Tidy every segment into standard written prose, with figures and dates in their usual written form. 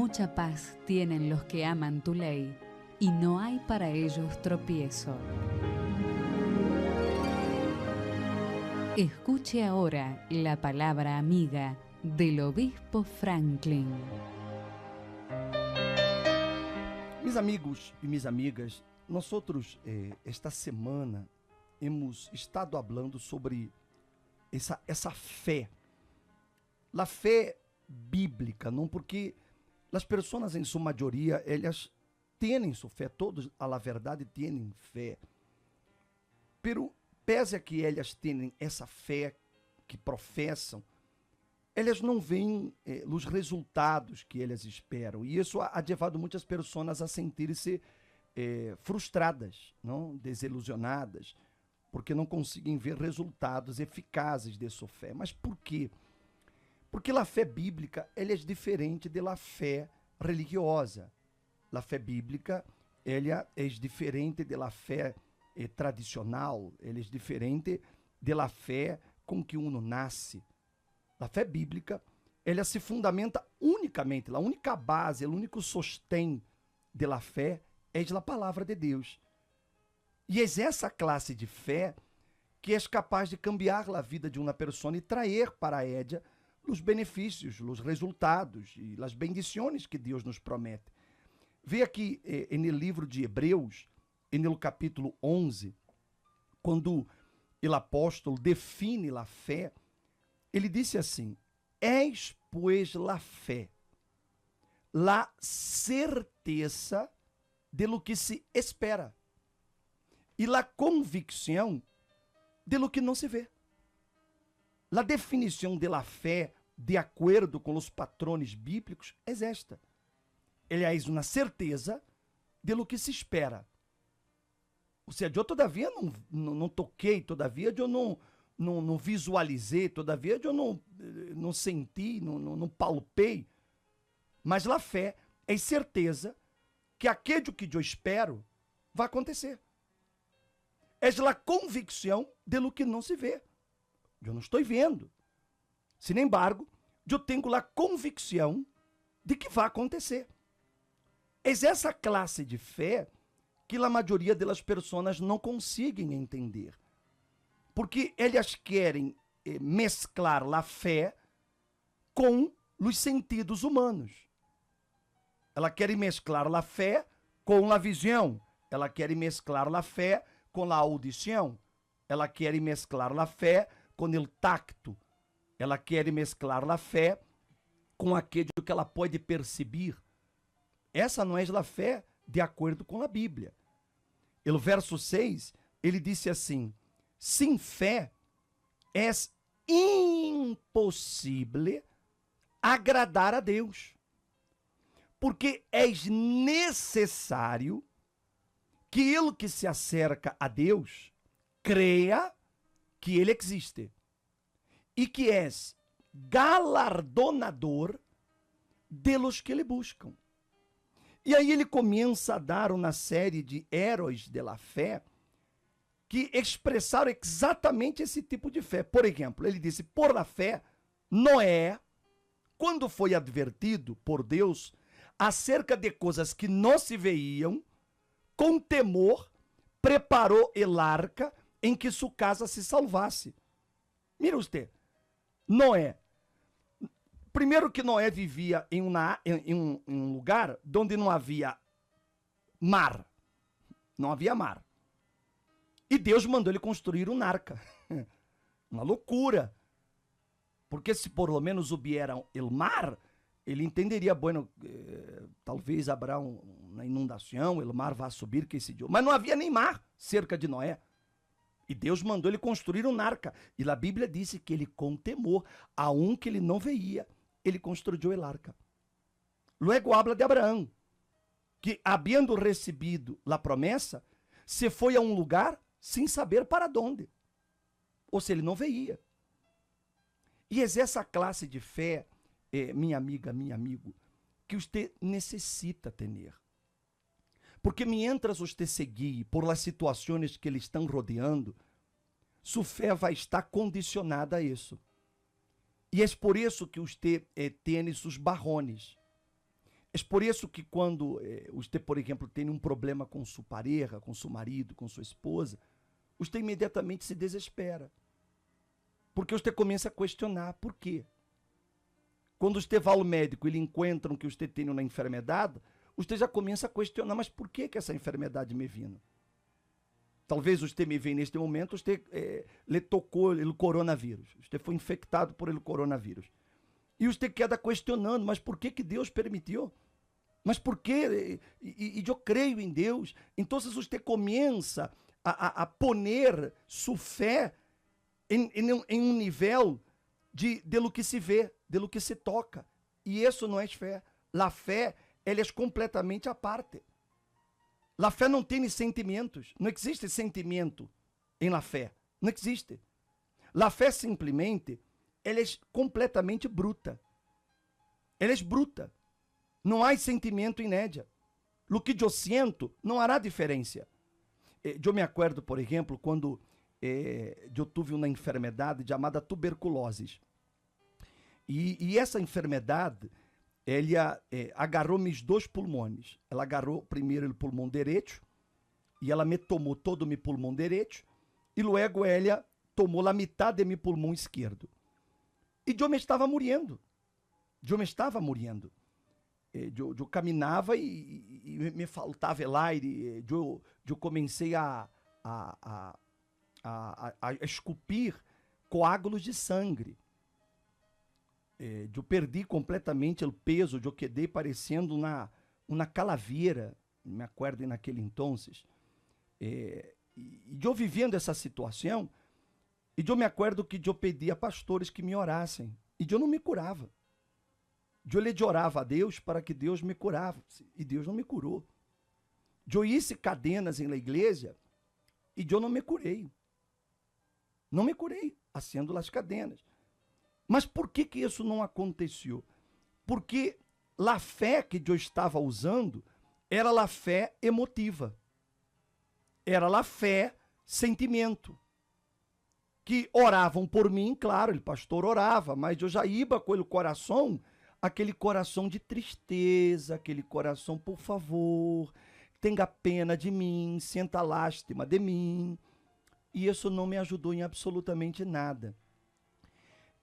Mucha paz tienen los que aman tu ley, y no hay para ellos tropiezo. Escuche ahora la palabra amiga del obispo Franklin. Meus amigos e minhas amigas, nós outros, esta semana, hemos estado falando sobre essa fé. A fé bíblica, não? Porque as pessoas, em sua maioria, elas têm sua fé, todos, a verdade, têm fé. Pero, pese a que elas têm essa fé que professam, elas não veem os resultados que elas esperam. E isso ha levado muitas pessoas a sentirem-se frustradas, não? Desilusionadas, porque não conseguem ver resultados eficazes de sua fé. Mas por quê? Porque a fé bíblica ela é diferente da fé religiosa. A fé bíblica ela é diferente da fé tradicional, ela é diferente da fé com que uno nasce. A fé bíblica ela se fundamenta unicamente, a única base, o único sostém da fé é a palavra de Deus. E é essa classe de fé que é capaz de cambiar a vida de uma pessoa e trazer para ela os benefícios, os resultados e as bendições que Deus nos promete. Vê aqui no livro de Hebreus, no capítulo 11, quando o apóstolo define a fé, ele disse assim: "És, pois, la fé, la certeza de lo que se espera e la convicção de lo que não se vê." A definição de la fé, de acordo com os patrones bíblicos, é esta: ela é uma certeza de lo que se espera. Ou seja, eu todavia não toquei, todavia eu não visualizei, todavia eu não senti, não palpei, mas a fé é certeza que aquilo que eu espero vai acontecer. É a convicção de lo que não se vê. Eu não estou vendo. Sin embargo, eu tenho a convicção de que vai acontecer. É essa classe de fé que a maioria das pessoas não conseguem entender. Porque elas querem mesclar a fé com os sentidos humanos. Ela quer mesclar a fé com a visão. Ela quer mesclar a fé com a audição. Ela quer mesclar a fé com o tacto. Ela quer mesclar a fé com aquilo que ela pode perceber. Essa não é a fé de acordo com a Bíblia. O verso 6, ele disse assim: "Sem fé é impossível agradar a Deus, porque é necessário que ele que se acerca a Deus creia que ele existe e que é galardonador de los que lhe buscam." E aí ele começa a dar uma série de heróis de la fé que expressaram exatamente esse tipo de fé. Por exemplo, ele disse: por la fé, Noé, quando foi advertido por Deus acerca de coisas que não se veiam, com temor, preparou el arca em que sua casa se salvasse. Mira você, Noé. Primeiro que Noé vivia em um lugar onde não havia mar. Não havia mar. E Deus mandou ele construir uma arca. Uma loucura. Porque se por lo menos hubiera el mar, ele entenderia, bueno, talvez haverá uma inundação, o mar vai subir, que esse dia. Mas não havia nem mar cerca de Noé. E Deus mandou ele construir uma arca. E a Bíblia disse que ele, com temor, a um que ele não veia, ele construiu a arca. Luego habla de Abraão, que, havendo recebido a promessa, se foi a um lugar sem saber para onde. Ou seja, ele não veia. E é essa classe de fé, minha amiga, meu amigo, que você necessita ter. Porque mientras você seguir por las situações que lhe estão rodeando, sua fé vai estar condicionada a isso. E é por isso que você tem seus barrones. É por isso que quando você, por exemplo, tem um problema com sua pareja, com seu marido, com sua esposa, você imediatamente se desespera. Porque você começa a questionar por quê. Quando você vai ao médico e ele encontra que você tem uma enfermidade, você já começa a questionar, mas por que essa enfermidade me vindo? Talvez você me venha neste momento, você lhe tocou o coronavírus. Você foi infectado por ele coronavírus. E você queda questionando, mas por que Deus permitiu? Mas por que? E eu creio em Deus. Então você começa a poner sua fé em um nível de lo que se vê, de lo que se toca. E isso não é fé. A fé, ela é completamente à parte. A fé não tem sentimentos. Não existe sentimento em la fé. Não existe. A fé simplesmente, ela é completamente bruta. Ela é bruta. Não há sentimento em ella. O que eu sinto não hará diferença. Eu me acordo, por exemplo, quando eu tive uma enfermidade chamada tuberculose. E essa enfermidade, ela agarrou meus dois pulmões. Ela agarrou primeiro o pulmão direito, e ela me tomou todo o meu pulmão direito, e logo ela tomou a metade de meu pulmão esquerdo. E eu me estava morrendo. Eu caminhava e me faltava o aire. Eu comecei a esculpir coágulos de sangue. Eu perdi completamente o peso, eu quedei parecendo uma calaveira, me acordo naquele entonces. E eu vivendo essa situação, e eu me acordo que eu pedi a pastores que me orassem, e eu não me curava. Eu lhe orava a Deus para que Deus me curava, e Deus não me curou. Eu hice cadenas na igreja, e eu não me curei. Não me curei, haciendo as cadenas. Mas por que isso não aconteceu? Porque a fé que eu estava usando era a fé emotiva. Era a fé sentimento. Que oravam por mim, claro, o pastor orava, mas eu já ia com o coração, aquele coração de tristeza, aquele coração, por favor, tenha pena de mim, sinta lástima de mim. E isso não me ajudou em absolutamente nada.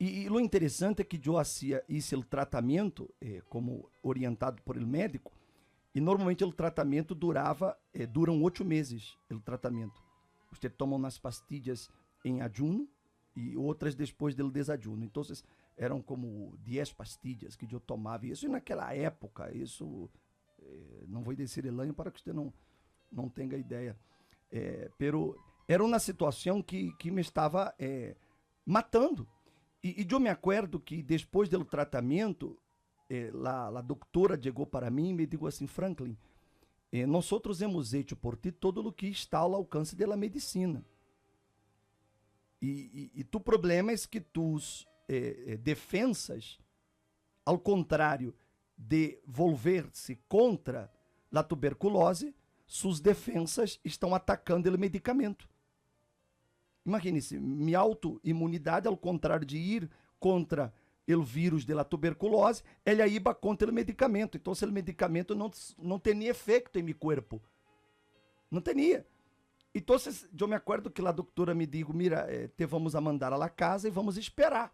E o interessante é que eu hice o tratamento, como orientado por el médico, e normalmente o tratamento duram 8 meses, o tratamento. Você toma umas pastilhas em ajuno e outras depois do desajuno. Então, eram como 10 pastilhas que eu tomava. E isso naquela época, não vou dizer el año para que você não tenha ideia. Pero era uma situação que me estava matando. E eu me acordo que depois do tratamento, a doutora chegou para mim e me disse assim: Franklin, nós hemos hecho por ti todo o que está ao alcance da medicina. E tu problema é que tus defensas, ao contrário de volver-se contra a tuberculose, suas defensas estão atacando o medicamento. Imagine-se, minha autoimunidade, ao contrário de ir contra o vírus da tuberculose, ela iba contra o medicamento. Então, o medicamento não tinha efeito em meu corpo. Não tinha. Então, eu me acordo que a doutora me disse: mira, te vamos a mandar a la casa e vamos esperar.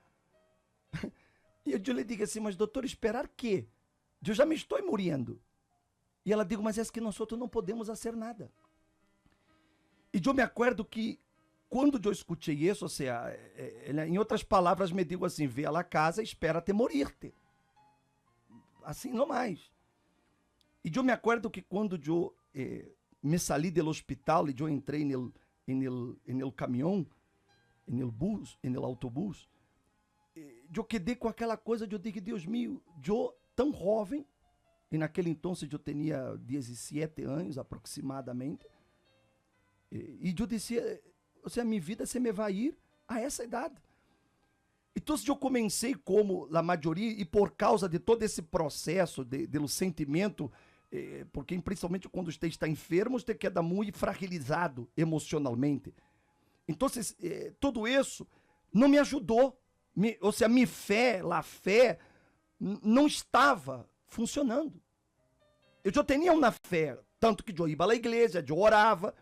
E eu lhe digo assim: mas doutor, esperar quê? Eu já me estou morrendo. E ela diz: mas é que nós outros não podemos fazer nada. E eu me acordo que quando eu escutei isso, ou seja, em outras palavras, me digo assim: vê a la casa e espera-te morir-te. Assim não mais. E eu me acordo que quando eu me saí do hospital e eu entrei no caminhão, no autobus, eu quedei com aquela coisa, eu digo: Deus meu, eu tão jovem, e naquele entonces eu tinha 17 anos aproximadamente, e eu disse: ou seja, a minha vida se me vai ir a essa idade. Então, eu comecei como a maioria, e por causa de todo esse processo do sentimento, porque principalmente quando você está enfermo, você queda muito fragilizado emocionalmente. Então, tudo isso não me ajudou. Ou seja, a minha fé, a fé, não estava funcionando. Eu já tinha uma fé, tanto que eu ia à igreja, eu orava,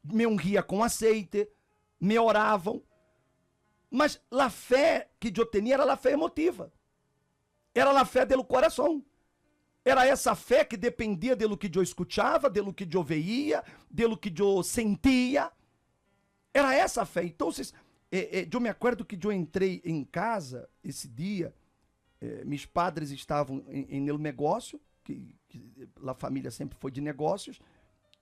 me ungía com aceite, me oravam. Mas a fé que eu tinha era a fé emotiva. Era a fé do coração. Era essa fé que dependia do que eu escutava, do que eu veia, do que eu sentia. Era essa fé. Então, eu me acordo que eu entrei em casa esse dia, meus padres estavam em negócio, que a família sempre foi de negócios,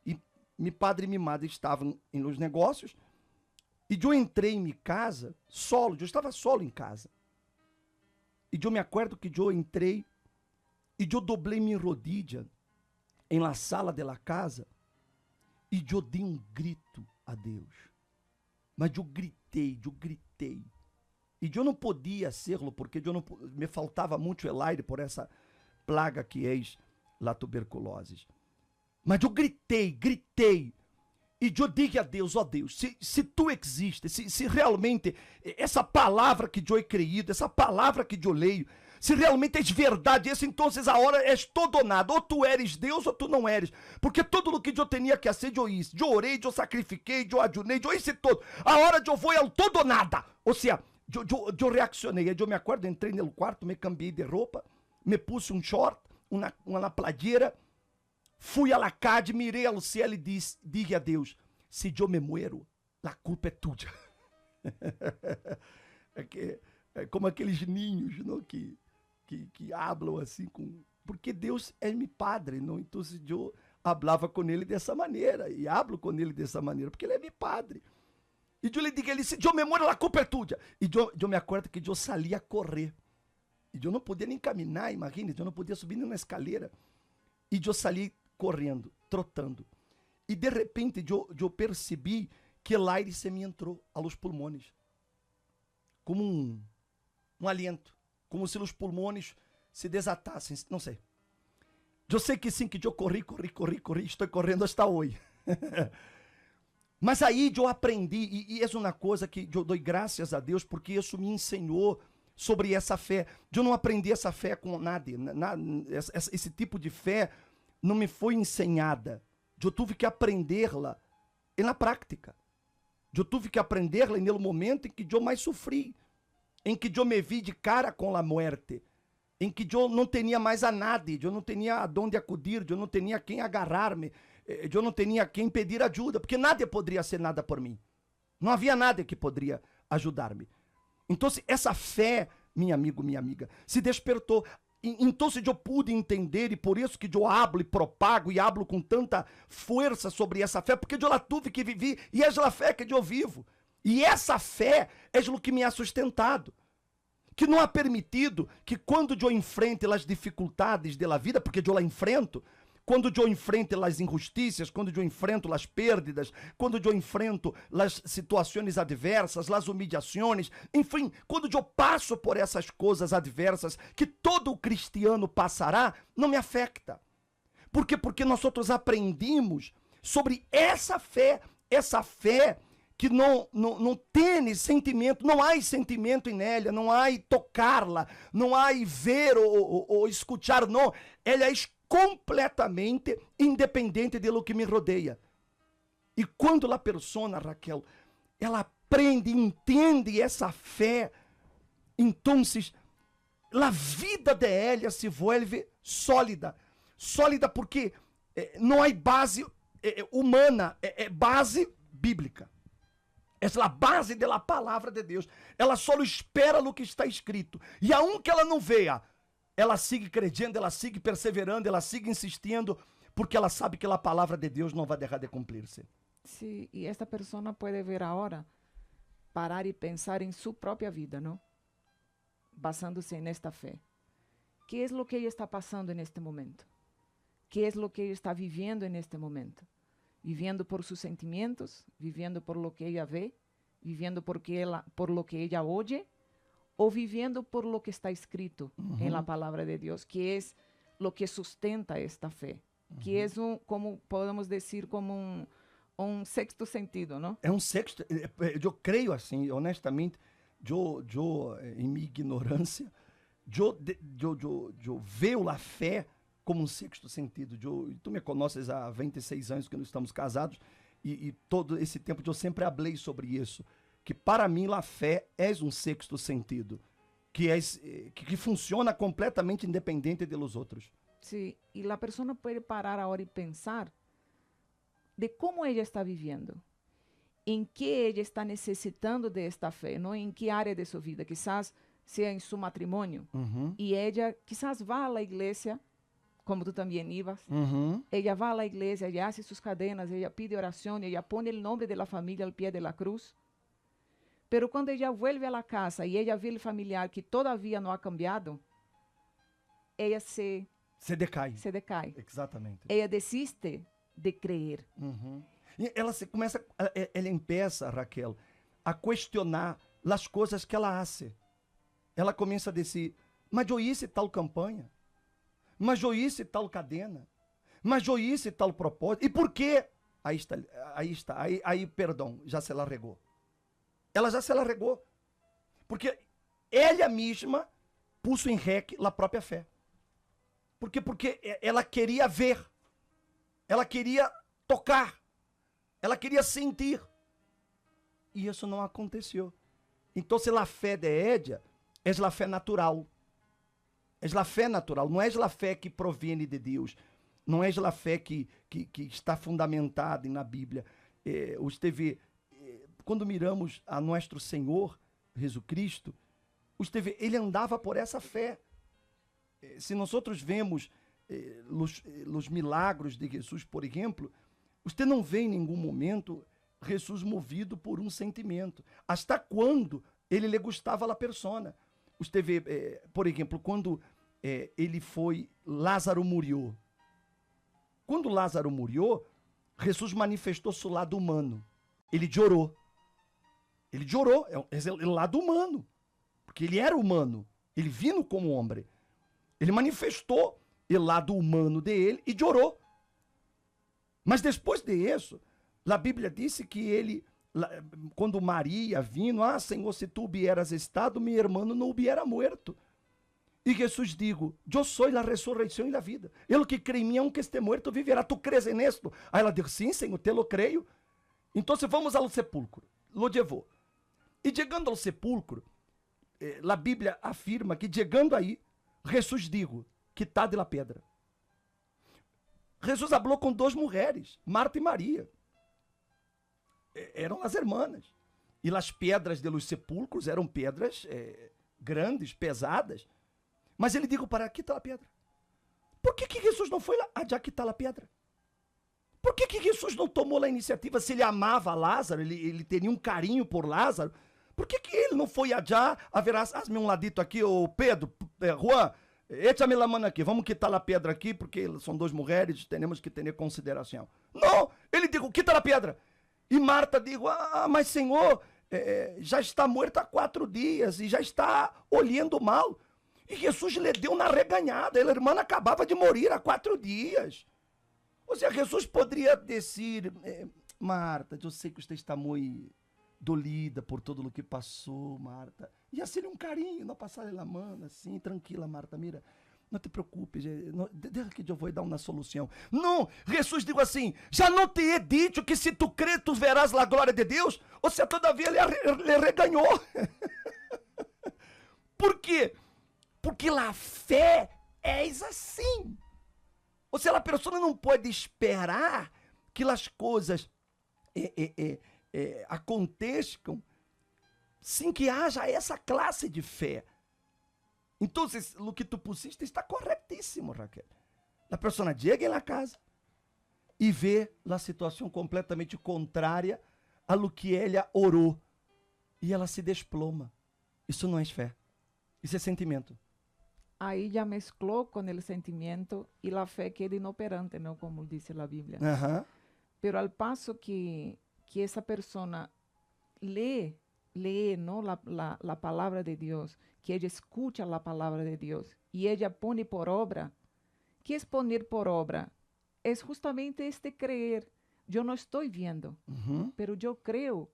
e meu padre e minha madre estavam nos negócios, e eu entrei em minha casa solo, eu estava solo em casa. E eu me acordo que eu entrei e eu dobrei minha rodilha em la sala de la casa e eu dei um grito a Deus. Mas eu gritei. E eu não podia ser-lo porque me faltava muito el aire por essa plaga que é a tuberculose. Mas eu gritei. E eu digo a Deus, ó Deus, se tu existes, se realmente essa palavra que eu he creído, essa palavra que eu leio, se realmente és verdade, então a hora és todo ou nada, ou tu eres Deus ou tu não eres, porque tudo o que eu tinha que fazer, eu hice, eu orei, eu sacrifiquei, eu ajunei, eu hice todo, a hora eu vou ao todo ou nada, ou seja, eu reaccionei, eu me acordo, entrei no quarto, me cambiei de roupa, me pus um short, uma playera, fui a la calle, mirei ao céu e disse a Deus, se eu me muero, a culpa é tua. É como aqueles ninhos, não, que hablam assim, porque Deus é meu padre, não? Então eu falava com ele dessa maneira, e hablo com ele dessa maneira, porque ele é meu padre. E eu lhe digo a ele, se eu me muero, a culpa é tua. E eu me acordo que eu saí a correr. E eu não podia nem caminhar, imagina, eu não podia subir nem na escaleira. E eu saí correndo, trotando. E de repente eu percebi que o aire se me entrou aos pulmões. Como um aliento. Como se os pulmões se desatassem, não sei. Eu sei que sim, que eu corri, estou correndo hasta hoje. Mas aí eu aprendi, e é uma coisa que eu dou graças a Deus, porque isso me ensinou sobre essa fé. Eu não aprendi essa fé com nada, esse tipo de fé não me foi ensinada. Eu tive que aprendê-la na prática. Eu tive que aprendê-la no momento em que eu mais sofri, em que eu me vi de cara com a morte, em que eu não tinha mais a nada, eu não tinha a onde acudir, eu não tinha quem agarrar-me, eu não tinha quem pedir ajuda, porque nada poderia ser nada por mim. Não havia nada que poderia ajudar-me. Então, essa fé, meu amigo, minha amiga, se despertou. Então eu pude entender, e por isso que eu hablo e propago e hablo com tanta força sobre essa fé, porque eu la tive que viver, e é a fé que eu vivo. E essa fé é o que me ha sustentado, que não ha permitido que quando eu enfrente as dificuldades da vida, porque eu la enfrento, quando eu enfrento as injustiças, quando eu enfrento as perdas, quando eu enfrento as situações adversas, as humilhações, enfim, quando eu passo por essas coisas adversas que todo cristiano passará, não me afeta. Por quê? Porque nós outros aprendimos sobre essa fé que não tem sentimento, não há sentimento nela, não há tocar-la, não há ver ou escutar, não. Ela é completamente independente de lo que me rodeia. E quando a pessoa, Raquel, ela aprende, entende essa fé, então a vida de ela se vuelve sólida. Sólida porque não há base humana, é base bíblica. Essa é a base da palavra de Deus. Ela só espera no que está escrito. E aunque ela não veja, ela sigue crendo, ela sigue perseverando, ela sigue insistindo, porque ela sabe que a palavra de Deus não vai deixar de cumprir-se. Sí, y esta persona puede ver ahora, parar y pensar en su propia vida, ¿no? Basándose en esta fe. ¿Qué es lo que ella está pasando en este momento? ¿Qué es lo que ella está viviendo en este momento? Viviendo por sus sentimientos, viviendo por lo que ella ve, viviendo por lo que ella oye, o viviendo por lo que está escrito en la palabra de Dios, que es lo que sustenta esta fe, que es como podemos decir, como un sexto sentido, ¿no? É um sexto, eu creio assim, honestamente, eu em minha ignorância, eu vejo a fé como um sexto sentido. Tu me conheces há 26 anos que nós estamos casados e todo esse tempo eu sempre falei sobre isso, que para mim a fé é um sexto sentido, que funciona completamente independente de los outros. Sí, y la persona puede parar ahora y pensar de cómo ella está viviendo, en qué ella está necesitando de esta fe, ¿no? En qué área de su vida, quizás sea en su matrimonio. Y ella quizás va a la iglesia, como tú también ibas. Ella va a la iglesia, ella hace sus cadenas, ella pide oración, ella pone el nombre de la familia al pie de la cruz. Pero cuando ella vuelve a la casa y ella ve el familiar que todavía no ha cambiado, ella se decai. Se decai. Exatamente. Ella desiste de creer. E ela empieza, Raquel, a questionar as coisas que ela hace. Ela começa a dizer, mas eu hice tal campanha, mas eu hice tal cadena, mas eu hice tal propósito. E por quê? Aí, perdão, já se larregou. Ela já se larregou. Porque ela mesma puso em xeque a própria fé. Por quê? Porque ela queria ver, ela queria tocar, ela queria sentir. E isso não aconteceu. Então, se a fé de Édia é a fé natural. É a fé natural, não é a fé que provém de Deus. Não é a fé que está fundamentada na Bíblia. Quando miramos a nosso Senhor, Jesus Cristo, ele andava por essa fé. Se nós vemos os milagros de Jesus, por exemplo, você não vê em nenhum momento Jesus movido por um sentimento. Hasta quando ele lhe gostava a persona. Você vê, por exemplo, quando Lázaro morreu. Quando Lázaro morreu, Jesus manifestou seu lado humano. Ele chorou. Ele chorou, é o lado humano. Porque ele era humano. Ele vindo como homem. Ele manifestou o lado humano dele e chorou. Mas depois disso, a Bíblia disse que ele, quando Maria vindo, Senhor, se tu hubieras estado, meu irmão não hubiera muerto. E Jesus digo, eu sou a ressurreição e a vida. Ele que crê em mim, aunque este muerto, viverá. Tu crees en esto? Aí ela disse, sim, Senhor, te lo creio. Então vamos ao sepulcro. Lo levou. E chegando ao sepulcro, a Bíblia afirma que chegando aí, Jesus digo, quitad la pedra. Jesus falou com duas mulheres, Marta e Maria. Eram as irmãs. E as pedras de los sepulcros eram pedras grandes, pesadas. Mas ele digo para quitar a pedra. Por que Jesus não foi lá a quitar a pedra? Por que Jesus não tomou a iniciativa? Se ele amava Lázaro, ele teria um carinho por Lázaro, por que ele não foi allá a ver, hazme um ladito aqui, ô Pedro, Juan, échame la mano aqui, vamos quitar a pedra aqui, porque são duas mulheres, temos que ter consideração. Não, ele digo, quita a pedra. E Marta digo, mas Senhor, já está morta há 4 dias e já está olhando mal. E Jesus lhe deu na reganhada, a irmã acabava de morrer há 4 dias. Ou seja, Jesus poderia dizer, Marta, eu sei que você está muito dolida por todo o que passou, Marta. Ia ser um carinho, não passar a mão, assim, tranquila, Marta, mira, não te preocupes, deixa que eu vou dar uma solução. Não, Jesus digo assim, já não te he dito que se tu crer, tu verás a glória de Deus? Ou seja, todavia ele reganhou. Por quê? Porque a fé é assim. Ou seja, a pessoa não pode esperar que as coisas aconteçam sem que haja essa classe de fé. Então, o que tu pusiste está corretíssimo, Raquel. A pessoa chega na casa e vê a situação completamente contrária a lo que ela orou. E ela se desploma. Isso não é fé. Isso é sentimento. Ahí ya mezcló con el sentimiento y la fe queda inoperante, ¿no? Como dice la Biblia. Pero al paso que esa persona lee, ¿no? La palabra de Dios, que ella escucha la palabra de Dios y ella pone por obra. ¿Qué es poner por obra? Es justamente creer. Yo no estoy viendo, pero yo creo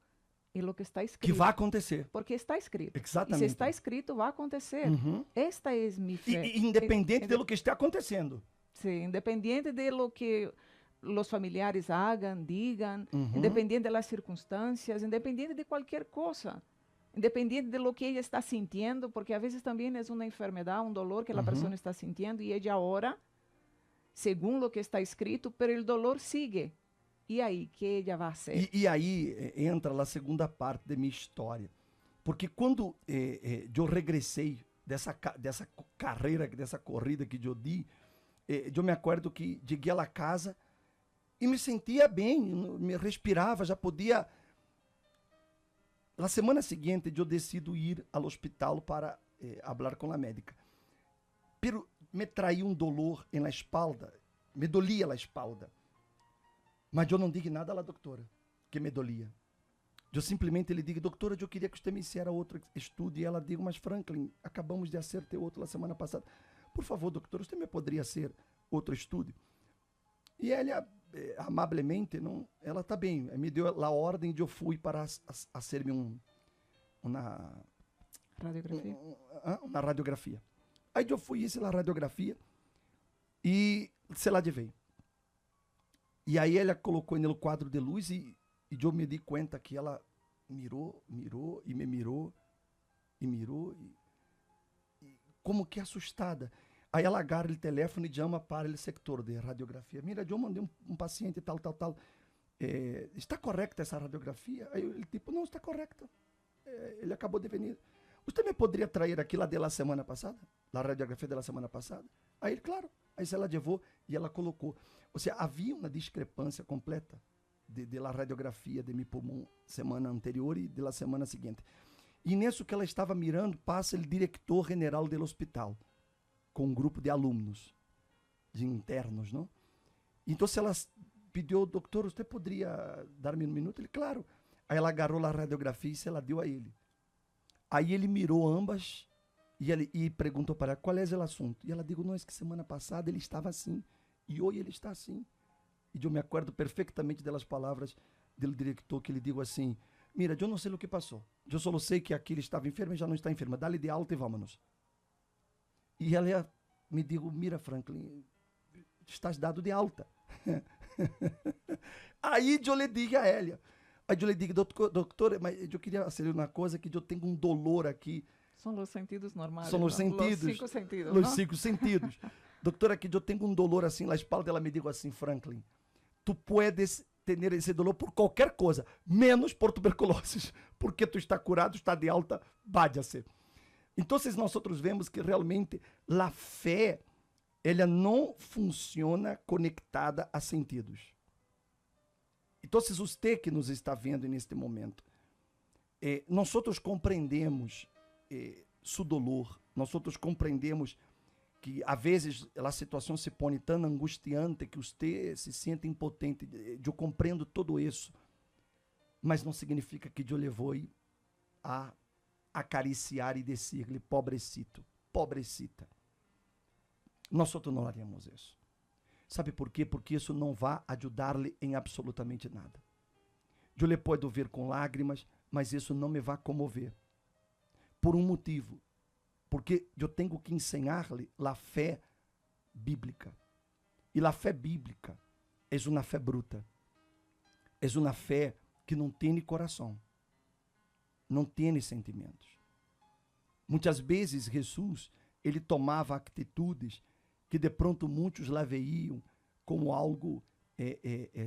em lo que está escrito. Que vai acontecer. Porque está escrito. Exatamente. E se está escrito, vai acontecer. Esta é minha fé. Independente do que está acontecendo. Sí, independiente de lo que los familiares hagan, digan, independiente de las circunstancias, independiente de cualquier cosa, independiente de lo que ella está sintiendo, porque a veces también es una enfermedad, un dolor que la persona está sintiendo y ella ora según lo que está escrito, pero el dolor sigue. E aí, que ella vai fazer? E aí entra a segunda parte da minha história. Porque quando eu regressei dessa carreira, dessa corrida que eu di, eu me acordo que cheguei à casa e me sentia bem, me respirava, já podia. Na semana seguinte, eu decido ir ao hospital para falar com a médica. Pero me traía dolor na espalda, me dolia a espalda. Mas eu não digo nada à doutora, que me dolia. Eu simplesmente lhe digo, doutora, eu queria que você me hiciera outro estudo. E ela diz, mas Franklin, acabamos de acertar outro na semana passada. Por favor, doutora, você me poderia hacer outro estudo? E ela, amablemente, não, ela está bem, me deu a ordem de eu fui para fazer-me uma radiografia. Uma radiografia. Aí eu fui isso na radiografia e se lá de veio. E aí ela colocou no quadro de luz e eu me di conta que ela mirou e me mirou e como que assustada. Aí ela agarra o telefone e chama para o sector de radiografia. Mira, eu mandei um paciente tal. Está correta essa radiografia? Aí ele tipo, não, está correta. Ele acabou de vir. Você me poderia trazer aquilo da semana passada? A radiografia da semana passada? Aí ele, claro. Aí ela levou e ela colocou. Ou seja, havia uma discrepância completa de la radiografia de meu pulmão semana anterior e da semana seguinte. E nisso que ela estava mirando, passa o diretor general do hospital, com um grupo de alunos, de internos, não? Então, se ela pediu, doutor, você poderia dar-me um minuto? Ele, claro. Aí ela agarrou a radiografia e se ela deu a ele. Aí ele mirou ambas e perguntou para ela, qual é o assunto? E ela disse, não, é que semana passada ele estava assim, e hoje ele está assim. E eu me acordo perfeitamente das palavras do diretor, que ele disse assim, mira, eu não sei o que passou, eu só sei que aqui ele estava enfermo e já não está enfermo, dá-lhe de alta e vamos. E ela me disse, mira, Franklin, estás dado de alta. Aí eu lhe disse a ela, aí eu lhe disse, doutor, mas eu queria fazer uma coisa que eu tenho um dolor aqui. São os sentidos normais. São os sentidos. Os 5 sentidos. Os 5 sentidos. Doutora, que eu tenho um dolor assim na espalda, ela me disse assim, Franklin, tu puedes ter esse dolor por qualquer coisa, menos por tuberculose, porque tu está curado, está de alta, váyase. Então, nós vemos que realmente a fé, ela não funciona conectada a sentidos. Então, você que nos está vendo neste momento, nós compreendemos seu dolor, nós compreendemos que às vezes a situação se põe tão angustiante que você se sente impotente. Eu compreendo tudo isso, mas não significa que eu levou a acariciar e dizer-lhe, pobrecito, pobrecita. Nós não haríamos isso. Sabe por quê? Porque isso não vai ajudar-lhe em absolutamente nada. Eu lhe posso ver com lágrimas, mas isso não me vai comover. Por um motivo. Porque eu tenho que ensinar-lhe a fé bíblica. E a fé bíblica é uma fé bruta. É uma fé que não tem coração. Não tem sentimentos. Muitas vezes Jesus, ele tomava atitudes que de pronto muitos lá veiam como algo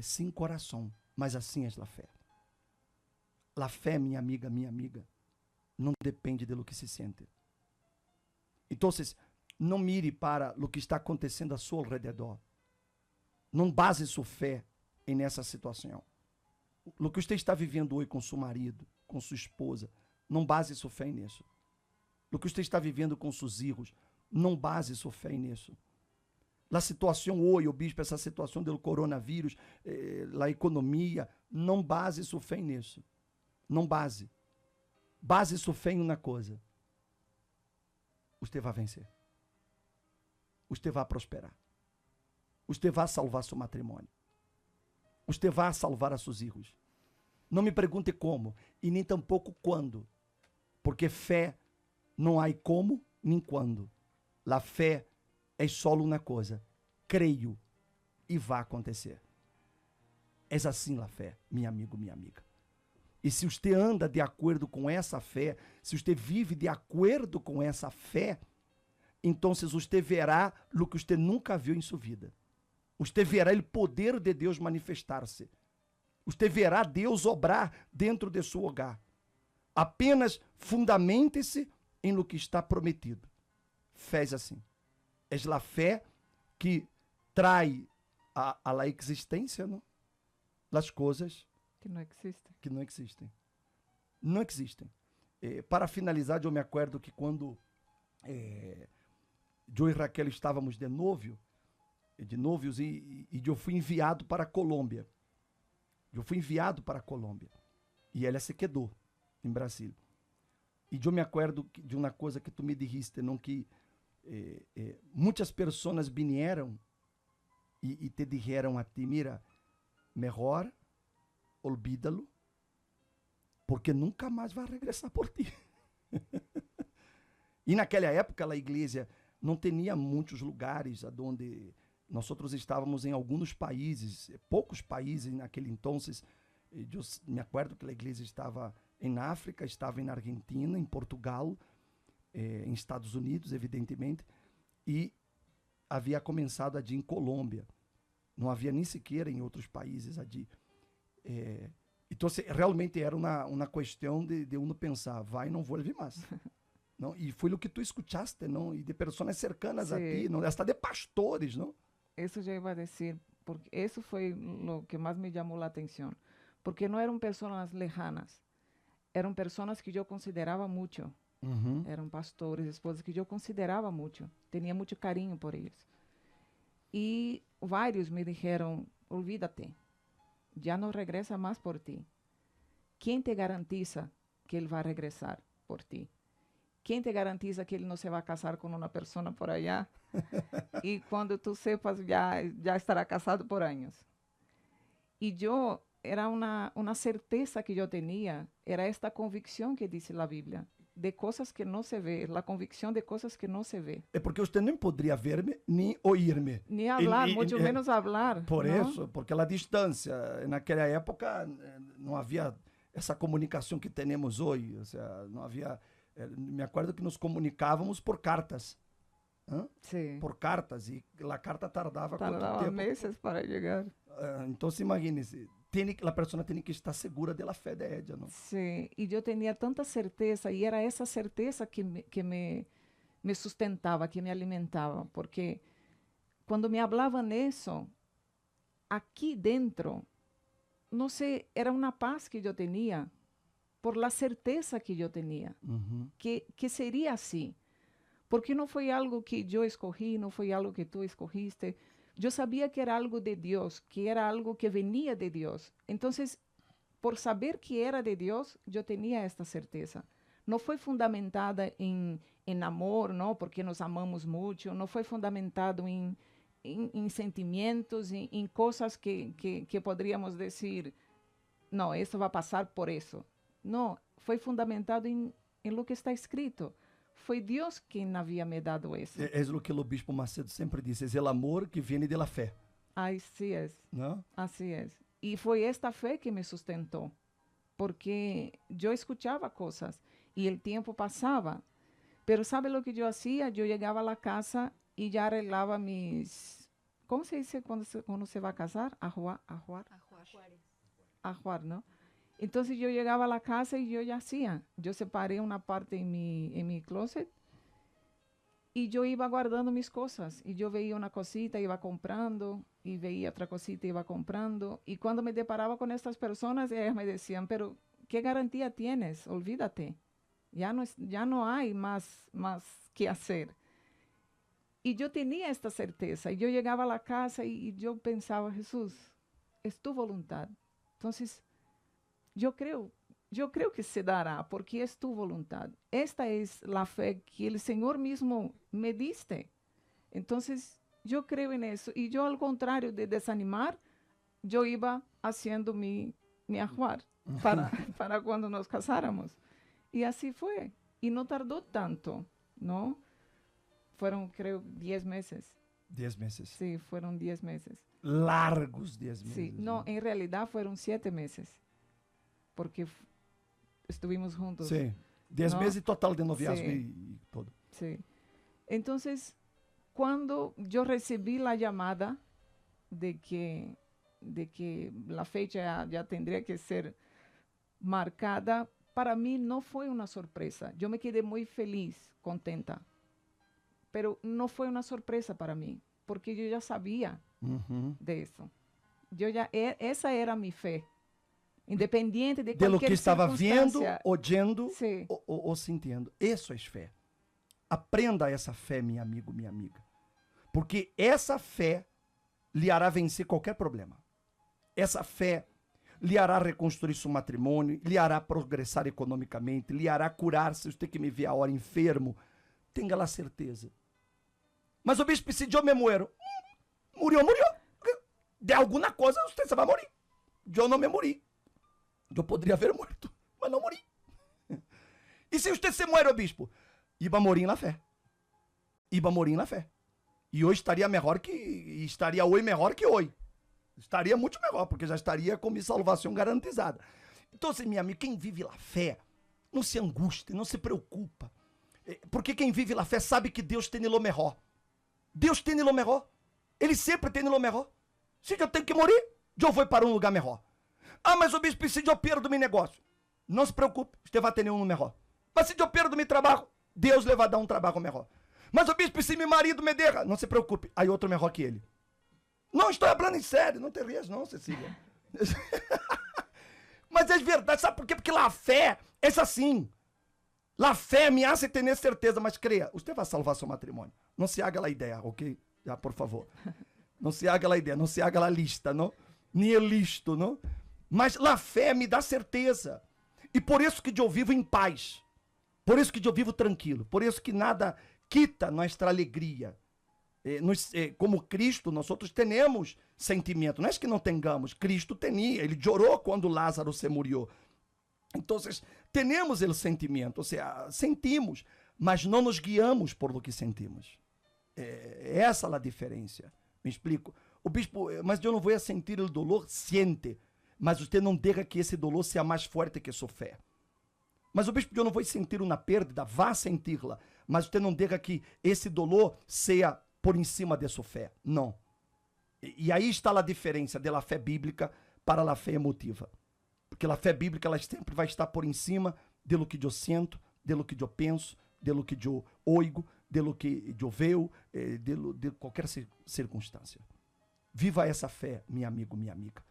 sem coração. Mas assim é a fé. A fé, minha amiga, não depende de lo que se sente. Então, não mire para o que está acontecendo a seu alrededor. Não base sua fé nessa situação. O que você está vivendo hoje com seu marido, com sua esposa, não base sua fé nisso. O que você está vivendo com seus filhos, não base sua fé nisso. A situação hoje, o bispo, essa situação do coronavírus, a economia, não base sua fé nisso. Não base. Base sua fé em uma coisa. Você vai vencer. Você vai prosperar. Você vai salvar seu matrimônio. Você vai salvar a seus filhos. Não me pergunte como e nem tampouco quando. Porque fé não há como nem quando. A fé é só uma coisa. creio e vai acontecer. É assim a fé, meu amigo, minha amiga. E se você anda de acordo com essa fé, se você vive de acordo com essa fé, então você verá o que você nunca viu em sua vida. Você verá o poder de Deus manifestar-se. Você verá Deus obrar dentro de seu hogar. Apenas fundamente-se em lo que está prometido. Fé é assim. É a fé que trai a la existência, não? As coisas Que não existe. que não existem. Não existem. Para finalizar, eu me acordo que quando eu e Raquel estávamos de novios e eu fui enviado para a Colômbia. Eu fui enviado para a Colômbia. E ela se quedou em Brasília. E eu me acordo de uma coisa que tu me dijiste, não, que muitas pessoas vieram e te dijeron a ti, mira, melhor olvídalo, porque nunca mais vai regressar por ti. E naquela época a igreja não tinha muitos lugares onde nós estávamos em alguns países, poucos países naquele entonces. Eu me acordo que a igreja estava em África, estava na Argentina, em Portugal, em Estados Unidos, evidentemente, e havia começado ali em Colômbia. Não havia nem sequer em outros países ali. Então, realmente era uma questão de uno pensar, vai, não vou vir mais. Não? E foi o que tu escutaste, não? E de pessoas cercanas a ti, não? Hasta de pastores, não? Isso já iba a dizer, porque isso foi o que mais me chamou a atenção. Porque não eram pessoas lejanas, eram pessoas que eu considerava muito. Uhum. Eram pastores, esposas que eu considerava muito. Tinha muito carinho por eles. E vários me dijeron, olvídate, ya no regresa más por ti. ¿Quién te garantiza que él va a regresar por ti? ¿Quién te garantiza que él no se va a casar con una persona por allá? Y cuando tú sepas, ya estará casado por años. Y yo, era una certeza que yo tenía, era esta convicción que dice la Biblia, de cosas que no se ve, la convicción de cosas que no se ve. É porque você nem poderia ver-me, nem ouvir-me. Ni hablar, mucho menos hablar. Por ¿no? isso, porque a distância, naquela época, não havia essa comunicação que temos hoje. Ou seja, não havia. Me acordo que nos comunicávamos por cartas. Sí. Por cartas, e a carta tardava quanto Tardaba tempo? meses para llegar. Então, se imagine-se, a pessoa tem que estar segura da fé de ella, não? Sí, y yo tenía tanta certeza, y era esa certeza que me sustentaba, que me alimentaba, porque cuando me hablaban eso, aquí dentro, no sé, era una paz que yo tenía, por la certeza que yo tenía, Uhum. que sería así, porque no fue algo que yo escogí, no fue algo que tú escogiste. Yo sabía que era algo de Dios, que era algo que venía de Dios. Entonces, por saber que era de Dios, yo tenía esta certeza. No fue fundamentada en amor, ¿no? Porque nos amamos mucho. No fue fundamentado en sentimientos, en cosas que podríamos decir, no, esto va a pasar por eso. No, fue fundamentado en lo que está escrito. Foi Deus quem havia me dado isso. É o que o Bispo Macedo sempre disse, é o amor que vem da fé. Así es. Não? Así es. Y fue esta fe que me sustentó, porque yo escuchaba cosas y el tiempo pasaba. Pero ¿sabe lo que yo hacía? Yo llegaba a la casa y ya arreglaba mis... ¿Cómo se dice cuando se va a casar? Ajuar, ¿no? Entonces yo llegaba a la casa y yo ya hacía. Yo separé una parte en mi closet y yo iba guardando mis cosas. Y yo veía una cosita, iba comprando, y veía otra cosita, iba comprando. Y cuando me deparaba con estas personas, ellas me decían, pero ¿qué garantía tienes? Olvídate. Ya no hay más que hacer. Y yo tenía esta certeza. Y yo llegaba a la casa y yo pensaba, Jesús, es tu voluntad. Entonces, yo creo que se dará, porque es tu voluntad. Esta es la fe que el Señor mismo me diste. Entonces, yo creo en eso. Y yo, al contrario de desanimar, yo iba haciendo mi ajuar para cuando nos casáramos. Y así fue. Y no tardó tanto, ¿no? Fueron, creo, 10 meses. 10 meses. Sí, fueron 10 meses. Largos 10 meses. Sí, no, en realidad fueron 7 meses, porque estuvimos juntos. Sim. 10 No. meses total de noviazgo Sí. e todo. Sí. Entonces, cuando yo recibí la llamada de que la fecha ya tendría que ser marcada, para mí no fue una sorpresa. Yo me quedé muy feliz, contenta, pero no fue una sorpresa para mí, porque yo ya sabía Uhum. de eso. Esa era mi fe, independiente de De lo cualquier que estava vendo, circunstancia. odiando Sí, ou sentindo. Isso é fé. Aprenda essa fé, meu amigo, minha amiga. Porque essa fé lhe hará vencer qualquer problema. Essa fé lhe hará reconstruir seu matrimônio, lhe hará progressar economicamente, lhe hará curar se você que me vê a hora enfermo. Tenha lá certeza. Mas o bispo, se eu me muero, murió. De alguma coisa você vai morrer. Eu não me morri. Eu poderia haver morto, mas não morri. E se você se muere, bispo? Iba morir na fé. Iba morir na fé. E hoje estaria melhor que... Estaria hoje melhor que hoje. Estaria muito melhor, porque já estaria com minha salvação garantizada. Então, assim, minha amiga, quem vive a fé, não se angustia, não se preocupa. Porque quem vive a fé sabe que Deus tem o melhor. Deus tem o melhor. Ele sempre tem o melhor. Se eu tenho que morrer, eu vou para um lugar melhor. Ah, mas o bispo, se eu perdo meu negócio. Não se preocupe, você vai ter um melhor. Mas se eu perdo meu trabalho, Deus lhe vai dar um trabalho melhor. Mas o bispo, se meu marido me deixa, não se preocupe, aí outro melhor que ele. Não, estou falando em sério, não te rias não, Cecília. Mas é verdade, sabe por quê? Porque a fé é assim. A fé me hace ter certeza, mas creia, você vai salvar seu matrimônio. Não se haga a ideia, ok? Já, por favor. Não se haga a ideia, não se haga a lista, não? Nem é listo, não? Mas a fé me dá certeza. E por isso que eu vivo em paz. Por isso que eu vivo tranquilo. Por isso que nada quita nossa alegria. Como Cristo, nós outros temos sentimento. Não é que não tengamos. Cristo tinha. Ele chorou quando Lázaro se murió. Então, temos o sentimento. Ou seja, sentimos, mas não nos guiamos por lo que sentimos. Essa é a diferença. Me explico? O bispo, mas eu não vou sentir o dolor. Siente. Mas você não deixa que esse dolor seja mais forte que sua fé. Mas o bispo, eu não vou sentir uma perda, vá senti-la. Mas você não deixa que esse dolor seja por em cima de sua fé. Não. E aí está a diferença da fé bíblica para a fé emotiva. Porque a fé bíblica ela sempre vai estar por em cima de lo que eu sinto, de lo que eu penso, de lo que eu oigo, de lo que eu vejo, de qualquer circunstância. Viva essa fé, meu amigo, minha amiga.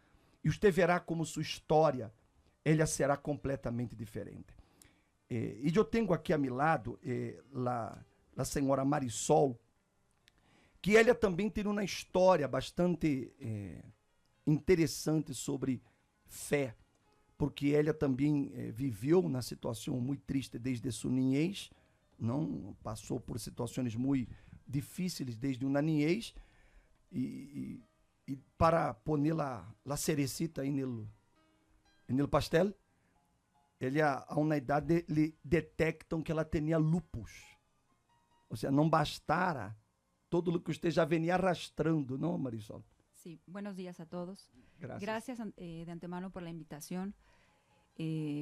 E você verá como sua história ela será completamente diferente. E eu tenho aqui a meu lado a senhora Marisol, que ela também tem uma história bastante interessante sobre fé, porque ela também viveu uma situação muito triste desde sua niñez, não passou por situações muito difíceis desde uma niñez, e para poner la cerecita aí no pastel, ele a uma idade lhe detectam que ela tinha lupus. Ou seja, não bastara todo o que você já venia arrastrando, ¿no, Marisol? Sí, buenos días a todos. Gracias. Gracias de antemano por la invitación.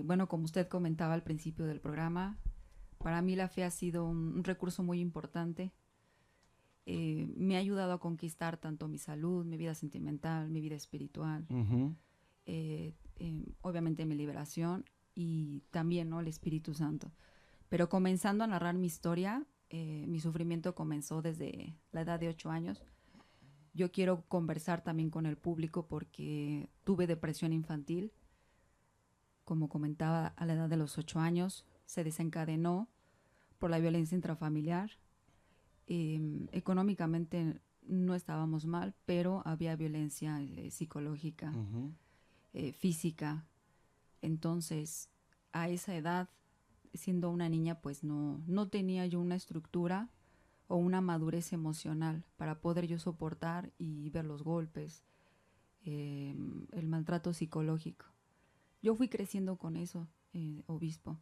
Bueno, como usted comentaba al principio del programa, para mí la fe ha sido un recurso muy importante. Me ha ayudado a conquistar tanto mi salud, mi vida sentimental, mi vida espiritual, obviamente mi liberación y también, ¿no?, el Espíritu Santo. Pero comenzando a narrar mi historia, mi sufrimiento comenzó desde la edad de 8 años. Yo quiero conversar también con el público porque tuve depresión infantil. Como comentaba, a la edad de los 8 años se desencadenó por la violencia intrafamiliar. Económicamente no estábamos mal, pero había violencia psicológica, física. Entonces, a esa edad, siendo una niña, pues no tenía yo una estructura o una madurez emocional para poder yo soportar y ver los golpes, el maltrato psicológico. Yo fui creciendo con eso, obispo.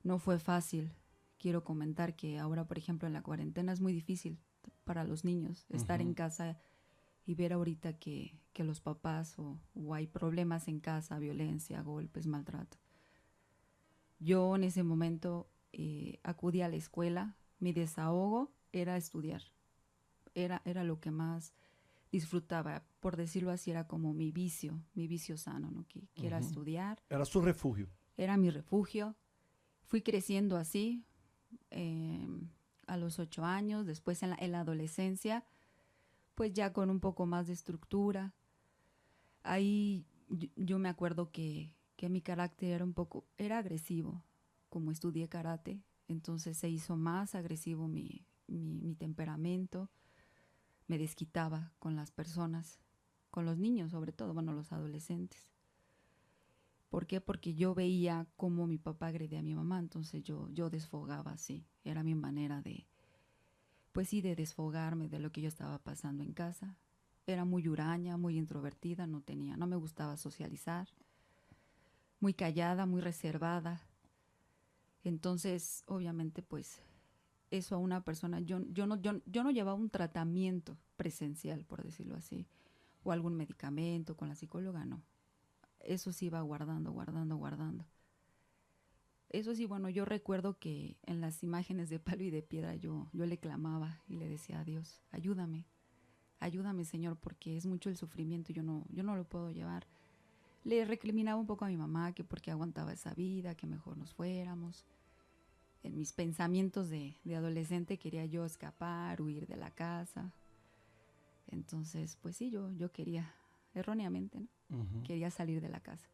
No fue fácil. Quiero comentar que ahora, por ejemplo, en la cuarentena es muy difícil para los niños, estar en casa y ver ahorita que los papás o hay problemas en casa, violencia, golpes, maltrato. Yo en ese momento acudí a la escuela, mi desahogo era estudiar, era lo que más disfrutaba, por decirlo así, era como mi vicio sano, ¿no? Que era estudiar. Era su refugio. Era mi refugio. Fui creciendo así, a los 8 años, después en la adolescencia, pues ya con un poco más de estructura. Ahí yo me acuerdo que mi carácter era agresivo, como estudié karate, entonces se hizo más agresivo mi temperamento, me desquitaba con las personas, con los niños sobre todo, bueno, los adolescentes. ¿Por qué? Porque yo veía cómo mi papá agredía a mi mamá, entonces yo desfogaba así, era mi manera de desfogarme de lo que yo estaba pasando en casa. Era muy huraña, muy introvertida, no me gustaba socializar, muy callada, muy reservada. Entonces, obviamente, pues, eso a una persona, yo no llevaba un tratamiento presencial, por decirlo así, o algún medicamento con la psicóloga, no. Eso sí iba guardando. Eso sí, bueno, yo recuerdo que en las imágenes de palo y de piedra yo le clamaba y le decía a Dios, ayúdame, Señor, porque es mucho el sufrimiento, yo no lo puedo llevar. Le recriminaba un poco a mi mamá que porque aguantaba esa vida, que mejor nos fuéramos. En mis pensamientos de adolescente quería yo escapar, huir de la casa. Entonces, pues sí, yo quería, erróneamente, ¿no? Quería salir de la casa.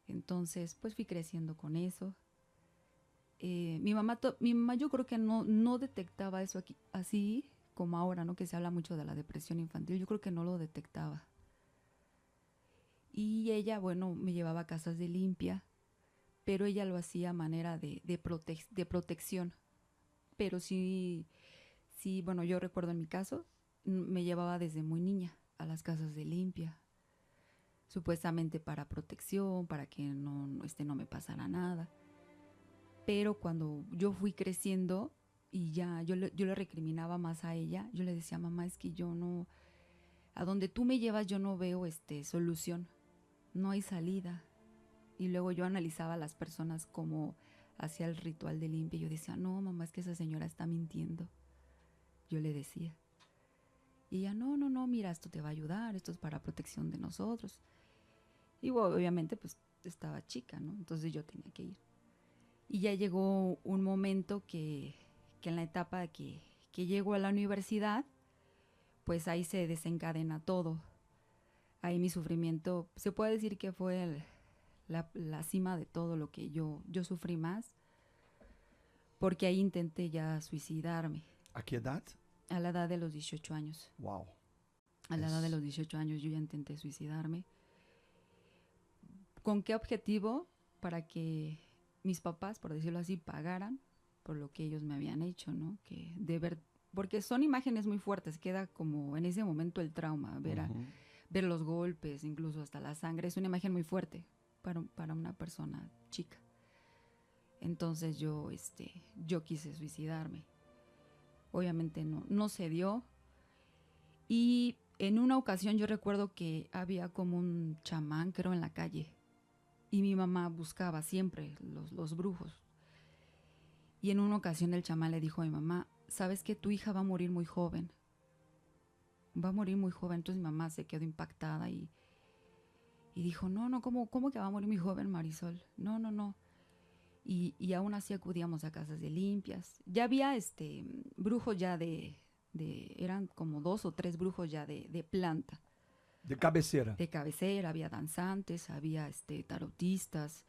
Entonces, pues fui creciendo con eso. Mi mamá yo creo que no detectaba eso aquí, así como ahora, ¿no? Que se habla mucho de la depresión infantil. Yo creo que no lo detectaba. Y ella, bueno, me llevaba a casas de limpia, pero ella lo hacía a manera de protección. Pero sí, bueno, yo recuerdo en mi caso, me llevaba desde muy niña a las casas de limpia, supuestamente para protección, para que no me pasara nada. Pero cuando yo fui creciendo y ya yo le recriminaba más a ella, yo le decía, mamá, es que a donde tú me llevas yo no veo solución, no hay salida. Y luego yo analizaba a las personas como hacía el ritual de limpia y yo decía, no, mamá, es que esa señora está mintiendo. Yo le decía. Y ella, no, mira, esto te va a ayudar, esto es para protección de nosotros. Y bueno, obviamente pues estaba chica, ¿no? Entonces yo tenía que ir. Y ya llegó un momento que en la etapa que llego a la universidad, pues ahí se desencadena todo. Ahí mi sufrimiento, se puede decir que fue la cima de todo lo que yo sufrí más, porque ahí intenté ya suicidarme. ¿A qué edad? A la edad de los 18 años. Wow. A la edad de los 18 años yo ya intenté suicidarme. ¿Con qué objetivo? Para que mis papás, por decirlo así, pagaran por lo que ellos me habían hecho, ¿no? Porque son imágenes muy fuertes, queda como en ese momento el trauma, ver los golpes, incluso hasta la sangre, es una imagen muy fuerte para una persona chica. Entonces yo quise suicidarme. Obviamente no se dio. Y en una ocasión yo recuerdo que había como un chamán, creo, en la calle. Y mi mamá buscaba siempre los brujos. Y en una ocasión el chamán le dijo a mi mamá, ¿sabes que tu hija va a morir muy joven? Va a morir muy joven. Entonces mi mamá se quedó impactada y dijo, no, ¿cómo que va a morir muy joven, Marisol? No. Y aún así acudíamos a casas de limpias. Ya había brujos ya eran como 2 o 3 brujos ya de planta. De cabecera. De cabecera, había danzantes, había tarotistas,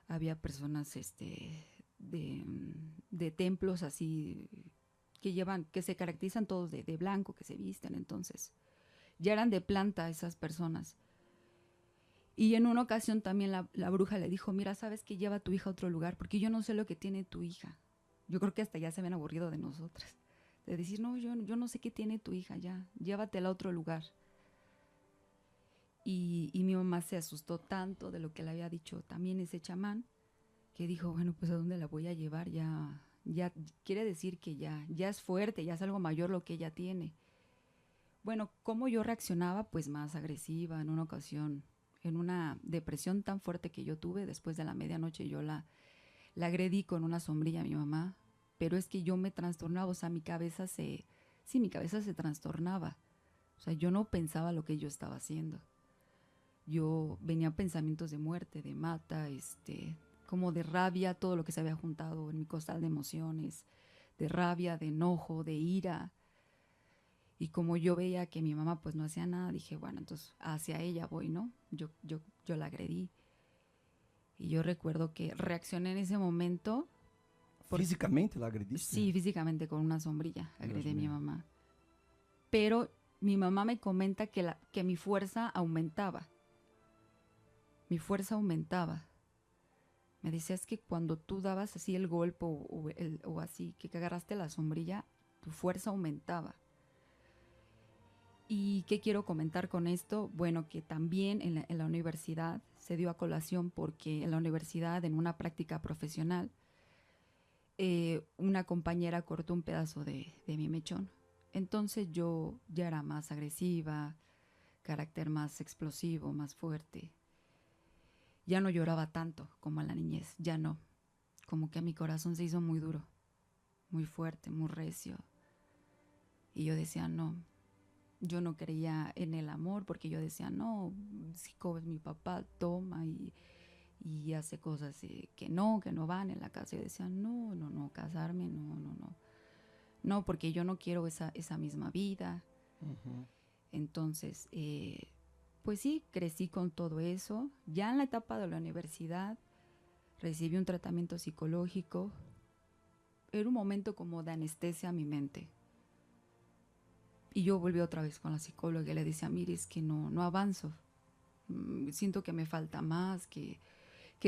había personas de templos así que se caracterizan todos de blanco, que se visten. Entonces ya eran de planta esas personas. Y en una ocasión también la bruja le dijo, mira, ¿sabes qué? Lleva a tu hija a otro lugar, porque yo no sé lo que tiene tu hija. Yo creo que hasta ya se habían aburrido de nosotras. De decir, no, yo no sé qué tiene tu hija ya, llévatela a otro lugar. Y mi mamá se asustó tanto de lo que le había dicho también ese chamán, que dijo, bueno, pues ¿a dónde la voy a llevar? Ya Ya quiere decir que ya es fuerte, ya es algo mayor lo que ella tiene. Bueno, ¿cómo yo reaccionaba? Pues más agresiva. En una ocasión, en una depresión tan fuerte que yo tuve, después de la medianoche yo la agredí con una sombrilla a mi mamá, pero es que yo me trastornaba, o sea, mi cabeza se trastornaba. O sea, yo no pensaba lo que yo estaba haciendo. Yo venía pensamientos de muerte, de mata, como de rabia, todo lo que se había juntado en mi costal de emociones, de rabia, de enojo, de ira. Y como yo veía que mi mamá pues no hacía nada, dije, bueno, entonces hacia ella voy, ¿no? Yo la agredí. Y yo recuerdo que reaccioné en ese momento. ¿Físicamente la agrediste? Sí, físicamente con una sombrilla agredí a mi mamá. Pero mi mamá me comenta que mi fuerza aumentaba. Mi fuerza aumentaba. Me decía, es que cuando tú dabas así el golpe o así, que agarraste la sombrilla, tu fuerza aumentaba. ¿Y qué quiero comentar con esto? Bueno, que también en la universidad se dio a colación porque en la universidad, en una práctica profesional, una compañera cortó un pedazo de mi mechón. Entonces yo ya era más agresiva, carácter más explosivo, más fuerte. Ya no lloraba tanto como en la niñez, ya no. Como que mi corazón se hizo muy duro, muy fuerte, muy recio. Y yo decía, no. Yo no creía en el amor porque yo decía, no, si es mi papá, toma y hace cosas que no van en la casa. Yo decía, no, casarme, no. No, porque yo no quiero esa misma vida. Uhum. Entonces, pues sí, crecí con todo eso. Ya en la etapa de la universidad recibí un tratamiento psicológico. Era un momento como de anestesia a mi mente. Y yo volví otra vez con la psicóloga y le decía, mire, es que no avanzo. Siento que me falta más, que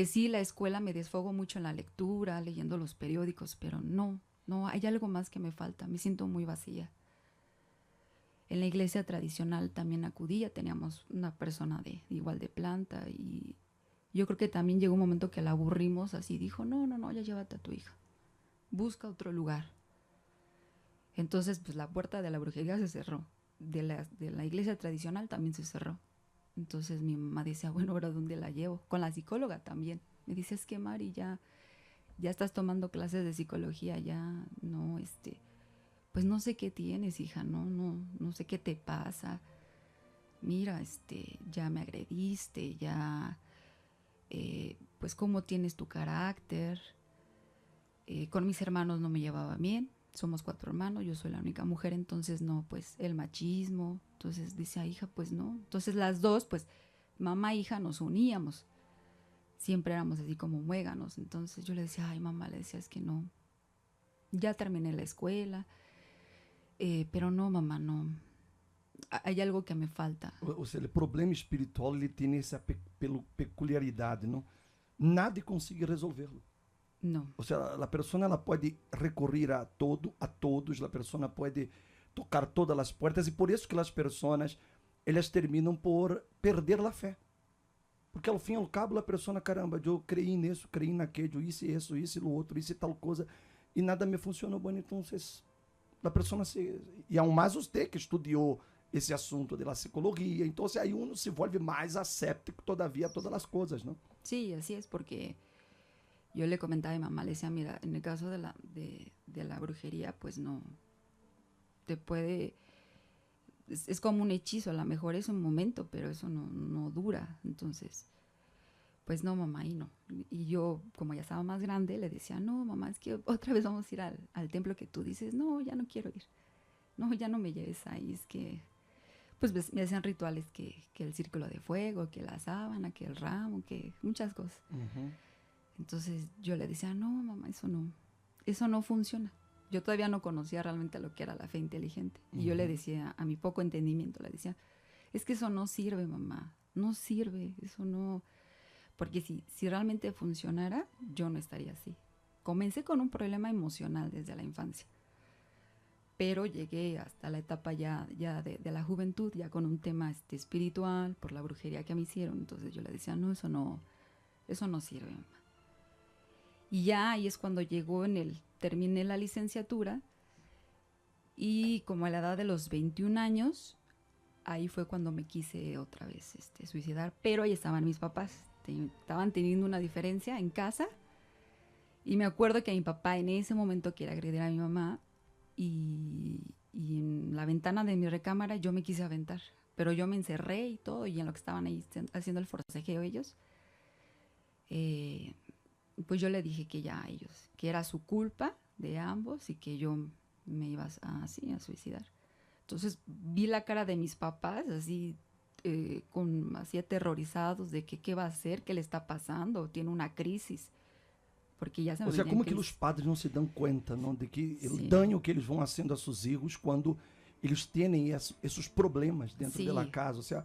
sí, la escuela me desfogo mucho en la lectura, leyendo los periódicos, pero no, hay algo más que me falta. Me siento muy vacía. En la iglesia tradicional también acudía, teníamos una persona igual de planta y yo creo que también llegó un momento que la aburrimos así, dijo, no, ya llévate a tu hija, busca otro lugar. Entonces, pues la puerta de la brujería se cerró, de la iglesia tradicional también se cerró. Entonces mi mamá decía, bueno, ¿ahora dónde la llevo? Con la psicóloga también. Me dice, es que Mari, ya estás tomando clases de psicología, ya no, pues no sé qué tienes, hija, no sé qué te pasa. Mira, ya me agrediste, ya, pues cómo tienes tu carácter. Con mis hermanos no me llevaba bien. Somos 4 hermanos, yo soy la única mujer, entonces no, pues el machismo. Entonces dice, hija, pues no. Entonces las dos, pues mamá e hija nos uníamos. Siempre éramos así como muéganos. Entonces yo le decía, ay mamá, le decía, es que no. Ya terminé la escuela, pero no, mamá, no. Hay algo que me falta. Ou seja, o problema espiritual ele tem essa peculiaridade, não? Nada consegue resolvê-lo. No. Ou seja, a pessoa ela pode recorrer a todos, a pessoa pode tocar todas as portas e por isso que as pessoas elas terminam por perder a fé. Porque ao fim e ao cabo a pessoa, caramba, eu creí nisso, creí naquilo, isso e o outro, isso e tal coisa, e nada me funcionou bem, então a pessoa se... E ao mais você que estudou esse assunto da psicologia, então aí uno se volve mais aséptico todavia a todas as coisas, não? Sí, así es, porque yo le comentaba a mi mamá, le decía, mira, en el caso de la brujería, pues no, te puede, es como un hechizo, a lo mejor es un momento, pero eso no dura, entonces, pues no, mamá, y no. Y yo, como ya estaba más grande, le decía, no, mamá, es que otra vez vamos a ir al templo que tú dices, no, ya no quiero ir, no, ya no me lleves ahí, es que, pues me hacían rituales que el círculo de fuego, que la sábana, que el ramo, que muchas cosas. Uhum. Entonces yo le decía, no, mamá, eso no funciona. Yo todavía no conocía realmente lo que era la fe inteligente. Y yo le decía, a mi poco entendimiento, le decía, es que eso no sirve, mamá, no sirve, eso no... Porque si realmente funcionara, yo no estaría así. Comencé con un problema emocional desde la infancia, pero llegué hasta la etapa ya de la juventud, ya con un tema espiritual, por la brujería que me hicieron. Entonces yo le decía, no, eso no sirve, mamá. Y ya ahí es cuando terminé la licenciatura, y como a la edad de los 21 años, ahí fue cuando me quise otra vez suicidar, pero ahí estaban mis papás, estaban teniendo una diferencia en casa, y me acuerdo que a mi papá en ese momento quiere agredir a mi mamá, y en la ventana de mi recámara yo me quise aventar, pero yo me encerré y todo, y en lo que estaban ahí haciendo el forcejeo ellos, pues yo le dije que ya a ellos, que era su culpa de ambos y que yo me iba así a suicidar. Entonces vi la cara de mis papás así, así aterrorizados de que qué va a hacer, qué le está pasando, tiene una crisis, porque ya se me Ou seja, venía en como que crisis. os padres não se dão conta, não, de que o Sim. dano que eles vão fazendo a seus filhos quando eles têm esses problemas dentro Sim. da casa? Ou seja,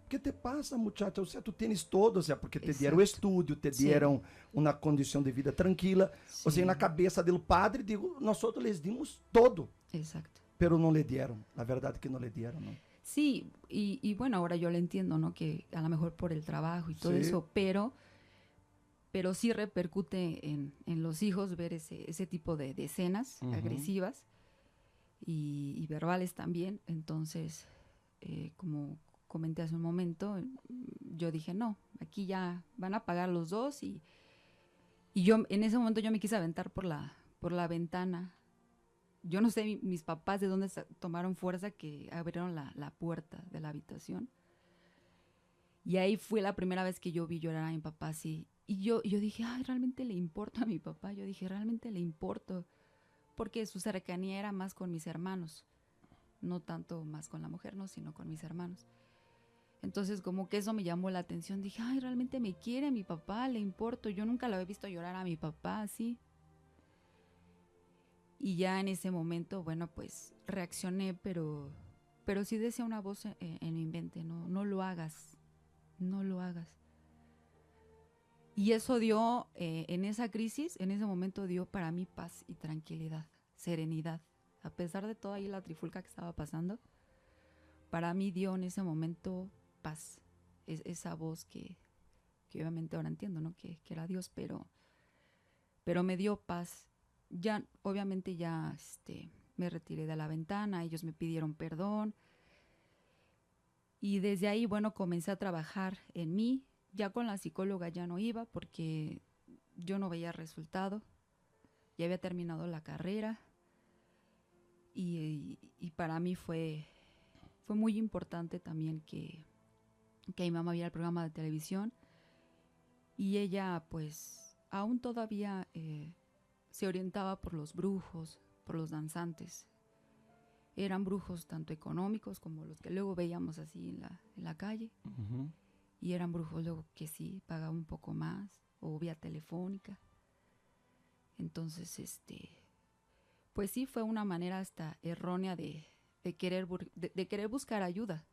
¿qué te pasa, muchacha? O sea, tú tienes todo, o sea, porque te Exato. dieron estudio, te Sim. dieron una condición de vida tranquila. Sim. O sea, na cabeça do padre, digo, nosotros les dimos todo, Exacto. pero no le dieron. La verdad que no le dieron, ¿no? Sí, y bueno, ahora yo lo entiendo, ¿no? Que a lo mejor por el trabajo y todo Sí. eso, pero sí repercute en los hijos ver ese tipo de escenas agresivas y verbales también. Entonces, como comenté hace un momento, yo dije, no, aquí ya van a pagar los dos, y yo en ese momento yo me quise aventar por la ventana. Yo no sé mis papás de dónde tomaron fuerza que abrieron la puerta de la habitación. Y ahí fue la primera vez que yo vi llorar a mi papá así. Y yo dije, ay, realmente le importa a mi papá. Yo dije, realmente le importo. Porque su cercanía era más con mis hermanos. No tanto más con la mujer, no, sino con mis hermanos. Entonces como que eso me llamó la atención. Dije, ay, realmente me quiere mi papá, le importo. Yo nunca lo había visto llorar a mi papá así. Y ya en ese momento, bueno, pues reaccioné, pero sí decía una voz en mi mente, no lo hagas, no lo hagas. Y eso dio, en esa crisis, en ese momento dio para mí paz y tranquilidad, serenidad. A pesar de toda ahí la trifulca que estaba pasando, para mí dio en ese momento paz. Esa voz que obviamente ahora entiendo, ¿no? Que era Dios, pero me dio paz. Ya, obviamente ya me retiré de la ventana, ellos me pidieron perdón. Y desde ahí, bueno, comencé a trabajar en mí. Ya con la psicóloga ya no iba porque yo no veía resultado. Ya había terminado la carrera. Y para mí fue muy importante también que mi mamá viera el programa de televisión. Y ella, pues, aún todavía se orientaba por los brujos, por los danzantes. Eran brujos tanto económicos como los que luego veíamos así en la calle. Y eran brujos luego que sí pagaban un poco más, o vía telefónica. Entonces, pues sí fue una manera hasta errónea de querer buscar ayuda.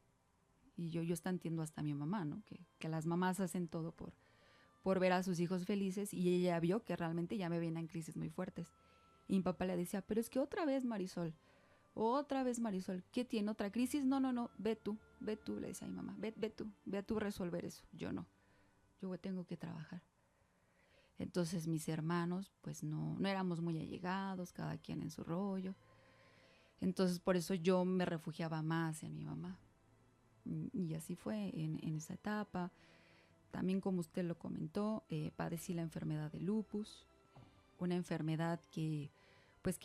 Y yo entiendo hasta a mi mamá, ¿no? Que las mamás hacen todo por ver a sus hijos felices, y ella vio que realmente ya me venían crisis muy fuertes. Y mi papá le decía, pero es que otra vez Marisol, ¿qué tiene? ¿Otra crisis? No, ve tú, le decía a mi mamá, ve tú a resolver eso. Yo no, yo tengo que trabajar. Entonces mis hermanos, pues no éramos muy allegados, cada quien en su rollo. Entonces por eso yo me refugiaba más en mi mamá. Y así fue en esa etapa. También, como usted lo comentó, padecí la enfermedad de lupus, una enfermedad que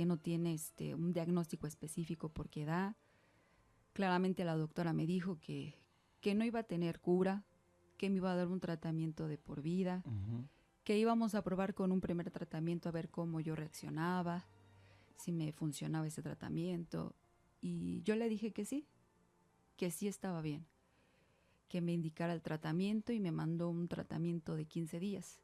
no tiene un diagnóstico específico por qué edad. Claramente la doctora me dijo que no iba a tener cura, que me iba a dar un tratamiento de por vida, que íbamos a probar con un primer tratamiento a ver cómo yo reaccionaba, si me funcionaba ese tratamiento. Y yo le dije que sí estaba bien, que me indicara el tratamiento, y me mandó un tratamiento de 15 días.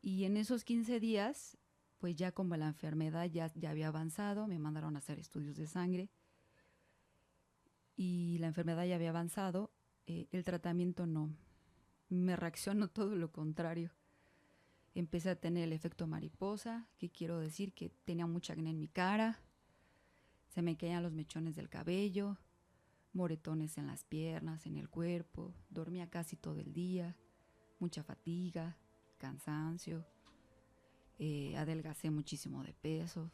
Y en esos 15 días, pues ya como la enfermedad ya había avanzado, me mandaron a hacer estudios de sangre, y la enfermedad ya había avanzado, el tratamiento no. Me reaccionó todo lo contrario. Empecé a tener el efecto mariposa, que quiero decir que tenía mucha acné en mi cara, se me caían los mechones del cabello, moretones en las piernas, en el cuerpo, dormía casi todo el día, mucha fatiga, cansancio, adelgacé muchísimo de peso,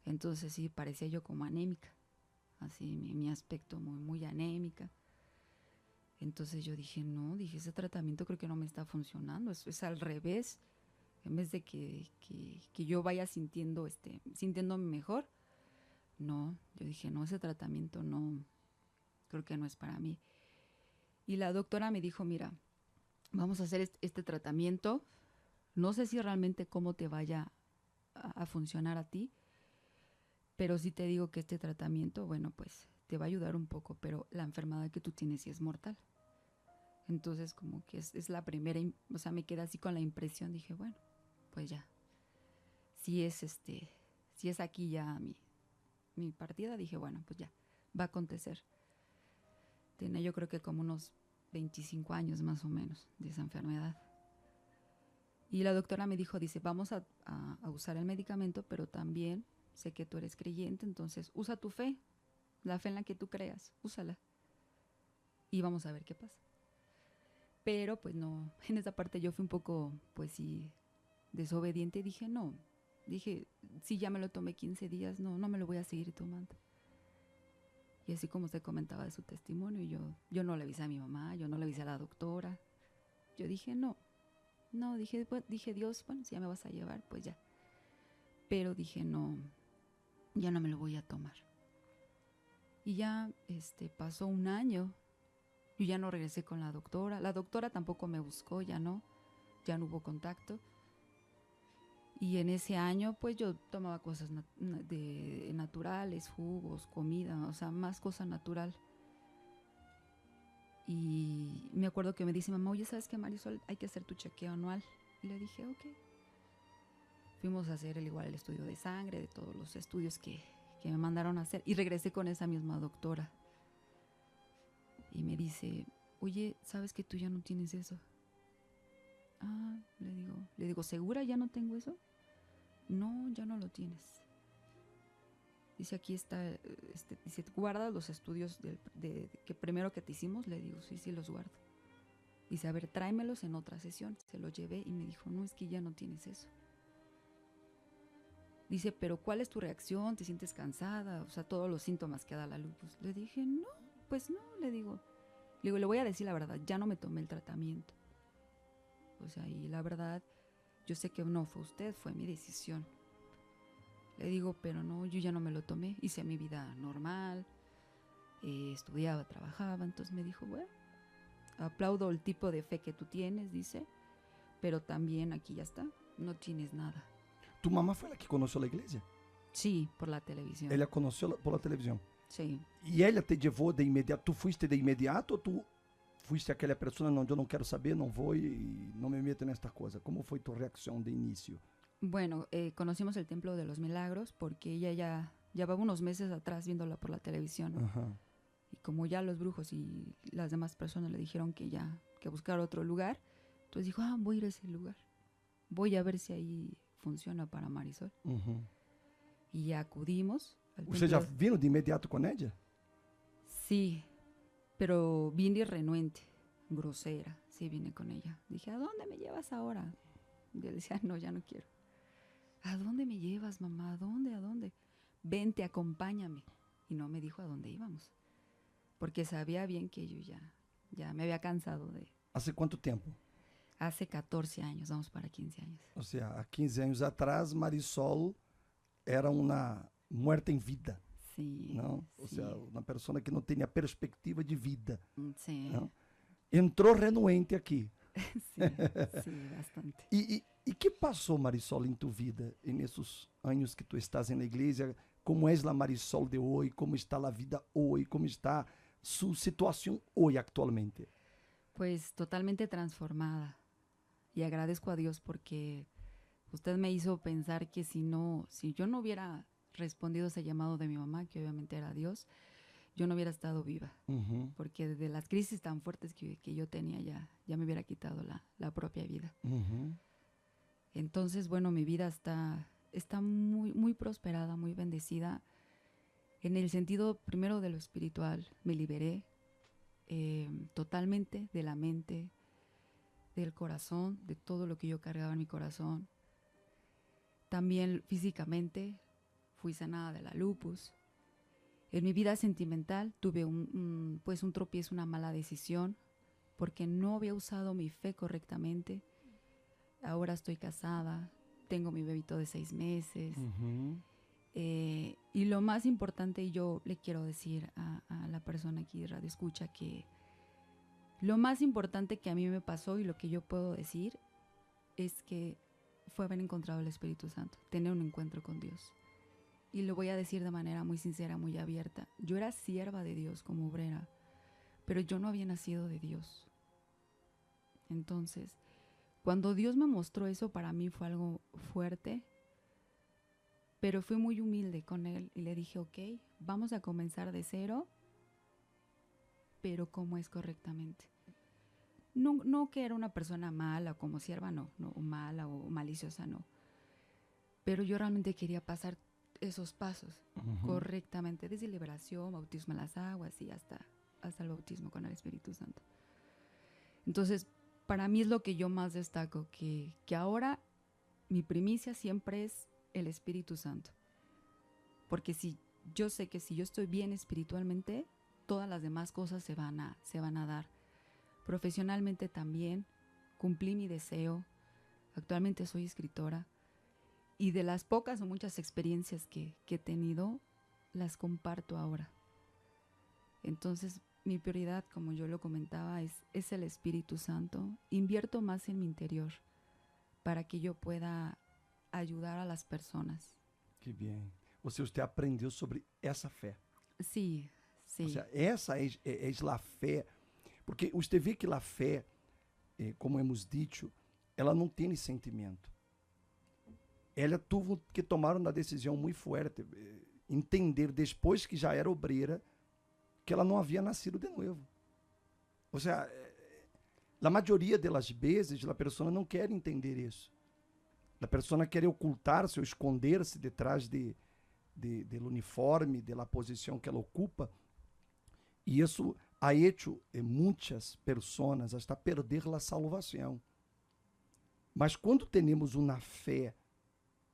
entonces sí, parecía yo como anémica, así mi aspecto muy, muy anémica. Entonces yo dije, no, ese tratamiento creo que no me está funcionando, es al revés. En vez de que yo vaya sintiéndome mejor, no, yo dije, no, ese tratamiento no, creo que no es para mí. Y la doctora me dijo, mira, vamos a hacer este tratamiento, no sé si realmente cómo te vaya a funcionar a ti, pero sí te digo que este tratamiento, bueno, pues te va a ayudar un poco, pero la enfermedad que tú tienes sí es mortal. Entonces como que es la primera, o sea, me quedé así con la impresión, dije, bueno, pues ya, si es aquí ya mi partida, dije, bueno, pues ya, va a acontecer. Tenía yo creo que como unos 25 años más o menos de esa enfermedad. Y la doctora me dijo, dice, vamos a usar el medicamento, pero también sé que tú eres creyente, entonces usa tu fe, la fe en la que tú creas, úsala. Y vamos a ver qué pasa. Pero pues no, en esa parte yo fui un poco, pues sí, desobediente. Dije, no, si ya me lo tomé 15 días, no me lo voy a seguir tomando. Y así como usted comentaba de su testimonio, yo no le avisé a mi mamá, yo no le avisé a la doctora. Yo dije, no, dije, Dios, bueno, si ya me vas a llevar, pues ya. Pero dije, no, ya no me lo voy a tomar. Y ya pasó un año, yo ya no regresé con la doctora tampoco me buscó, ya no hubo contacto. Y en ese año, pues yo tomaba cosas naturales, jugos, comida, o sea, más cosa natural. Y me acuerdo que me dice mamá, oye, ¿sabes qué, Marisol? Hay que hacer tu chequeo anual. Y le dije, ok. Fuimos a hacer igual el estudio de sangre, de todos los estudios que me mandaron a hacer. Y regresé con esa misma doctora. Y me dice, oye, ¿sabes que tú ya no tienes eso? Ah, le digo, ¿segura ya no tengo eso? No, ya no lo tienes. Dice, aquí está, dice, guarda los estudios que primero que te hicimos. Le digo, sí, los guardo. Dice, a ver, tráemelos en otra sesión. Se los llevé y me dijo, no, es que ya no tienes eso. Dice, pero ¿cuál es tu reacción? ¿Te sientes cansada? O sea, todos los síntomas que da la lupus. Le dije, no, pues no, le digo, le voy a decir la verdad, ya no me tomé el tratamiento. O sea, y la verdad, yo sé que no fue usted, fue mi decisión. Le digo, pero no, yo ya no me lo tomé, hice mi vida normal, estudiaba, trabajaba. Entonces me dijo, bueno, aplaudo el tipo de fe que tú tienes, dice, pero también aquí ya está, no tienes nada. ¿Tu mamá fue la que conoció la iglesia? Sí, por la televisión. Ella conoció por la televisión. Sí. ¿Y ella te llevó de inmediato? ¿Tú fuiste de inmediato o tú fuiste aquella persona, no, yo no quiero saber, no voy y no me meto en estas cosas? ¿Cómo fue tu reacción de inicio? Bueno, conocimos el Templo de los Milagros porque ella ya llevaba unos meses atrás viéndola por la televisión. Ajá. Y como ya los brujos y las demás personas le dijeron que buscar otro lugar, entonces dijo, voy a ir a ese lugar. Voy a ver si ahí funciona para Marisol. Uhum. Y ya acudimos. ¿Usted ya vino de inmediato con ella? Sí, pero vine renuente, grosera. Sí, vine con ella. Dije, ¿a dónde me llevas ahora? Y yo le decía, no, ya no quiero. ¿A dónde me llevas, mamá? ¿A dónde? ¿A dónde? Vente, acompáñame. Y no me dijo a dónde íbamos. Porque sabía bien que yo ya me había cansado de... ¿Hace cuánto tiempo? Hace 14 años, vamos para 15 años. O sea, há 15 anos atrás, Marisol era uma muerta em vida. Sí. Não? Ou Sí. seja, uma pessoa que não tinha perspectiva de vida. Sí. Não? Entrou renuente aqui. Sí, sí, bastante. E que passou, Marisol, em tu vida, nesses anos que tu estás na igreja? Como és a Marisol de hoje? Como está a vida hoje? Como está sua situação hoje, atualmente? Pues totalmente transformada. Y agradezco a Dios porque usted me hizo pensar que si yo no hubiera respondido ese llamado de mi mamá, que obviamente era Dios, yo no hubiera estado viva. Uhum. Porque de las crisis tan fuertes que yo tenía ya me hubiera quitado la propia vida. Uhum. Entonces, bueno, mi vida está muy, muy prosperada, muy bendecida. En el sentido primero de lo espiritual, me liberé totalmente de la mente, del corazón, de todo lo que yo cargaba en mi corazón. También físicamente fui sanada de la lupus. En mi vida sentimental tuve un tropiezo, una mala decisión, porque no había usado mi fe correctamente. Ahora estoy casada, tengo mi bebito de 6 meses. Uhum. Y lo más importante, y yo le quiero decir a la persona aquí de Radio Escucha, que lo más importante que a mí me pasó y lo que yo puedo decir es que fue haber encontrado el Espíritu Santo, tener un encuentro con Dios. Y lo voy a decir de manera muy sincera, muy abierta. Yo era sierva de Dios como obrera, pero yo no había nacido de Dios. Entonces, cuando Dios me mostró eso, para mí fue algo fuerte, pero fui muy humilde con Él y le dije, ok, vamos a comenzar de cero, pero ¿cómo es correctamente? No que era una persona mala como sierva, no, o mala o maliciosa, no. Pero yo realmente quería pasar esos pasos correctamente, desde liberación, bautismo en las aguas y hasta el bautismo con el Espíritu Santo. Entonces, para mí es lo que yo más destaco, que ahora mi primicia siempre es el Espíritu Santo. Porque yo sé que si yo estoy bien espiritualmente, todas las demás cosas se van a dar. Profesionalmente también cumplí mi deseo. Actualmente soy escritora. Y de las pocas o muchas experiencias que he tenido, las comparto ahora. Entonces, mi prioridad, como yo lo comentaba, es el Espíritu Santo. Invierto más en mi interior para que yo pueda ayudar a las personas. Que bem. Ou seja, você aprendeu sobre essa fé. Sí, sí. Ou seja, essa é a fé. Porque você vê que a fé, como hemos dicho, ela não tem sentimento. Ela tuvo que tomar uma decisão muito forte, entender depois que já era obreira, que ela não havia nascido de novo. Ou seja, a maioria das vezes, a pessoa não quer entender isso. A pessoa quer ocultar-se ou esconder-se detrás do uniforme, da posição que ela ocupa. E isso ha hecho muitas pessoas hasta perder a salvação. Mas quando temos uma fé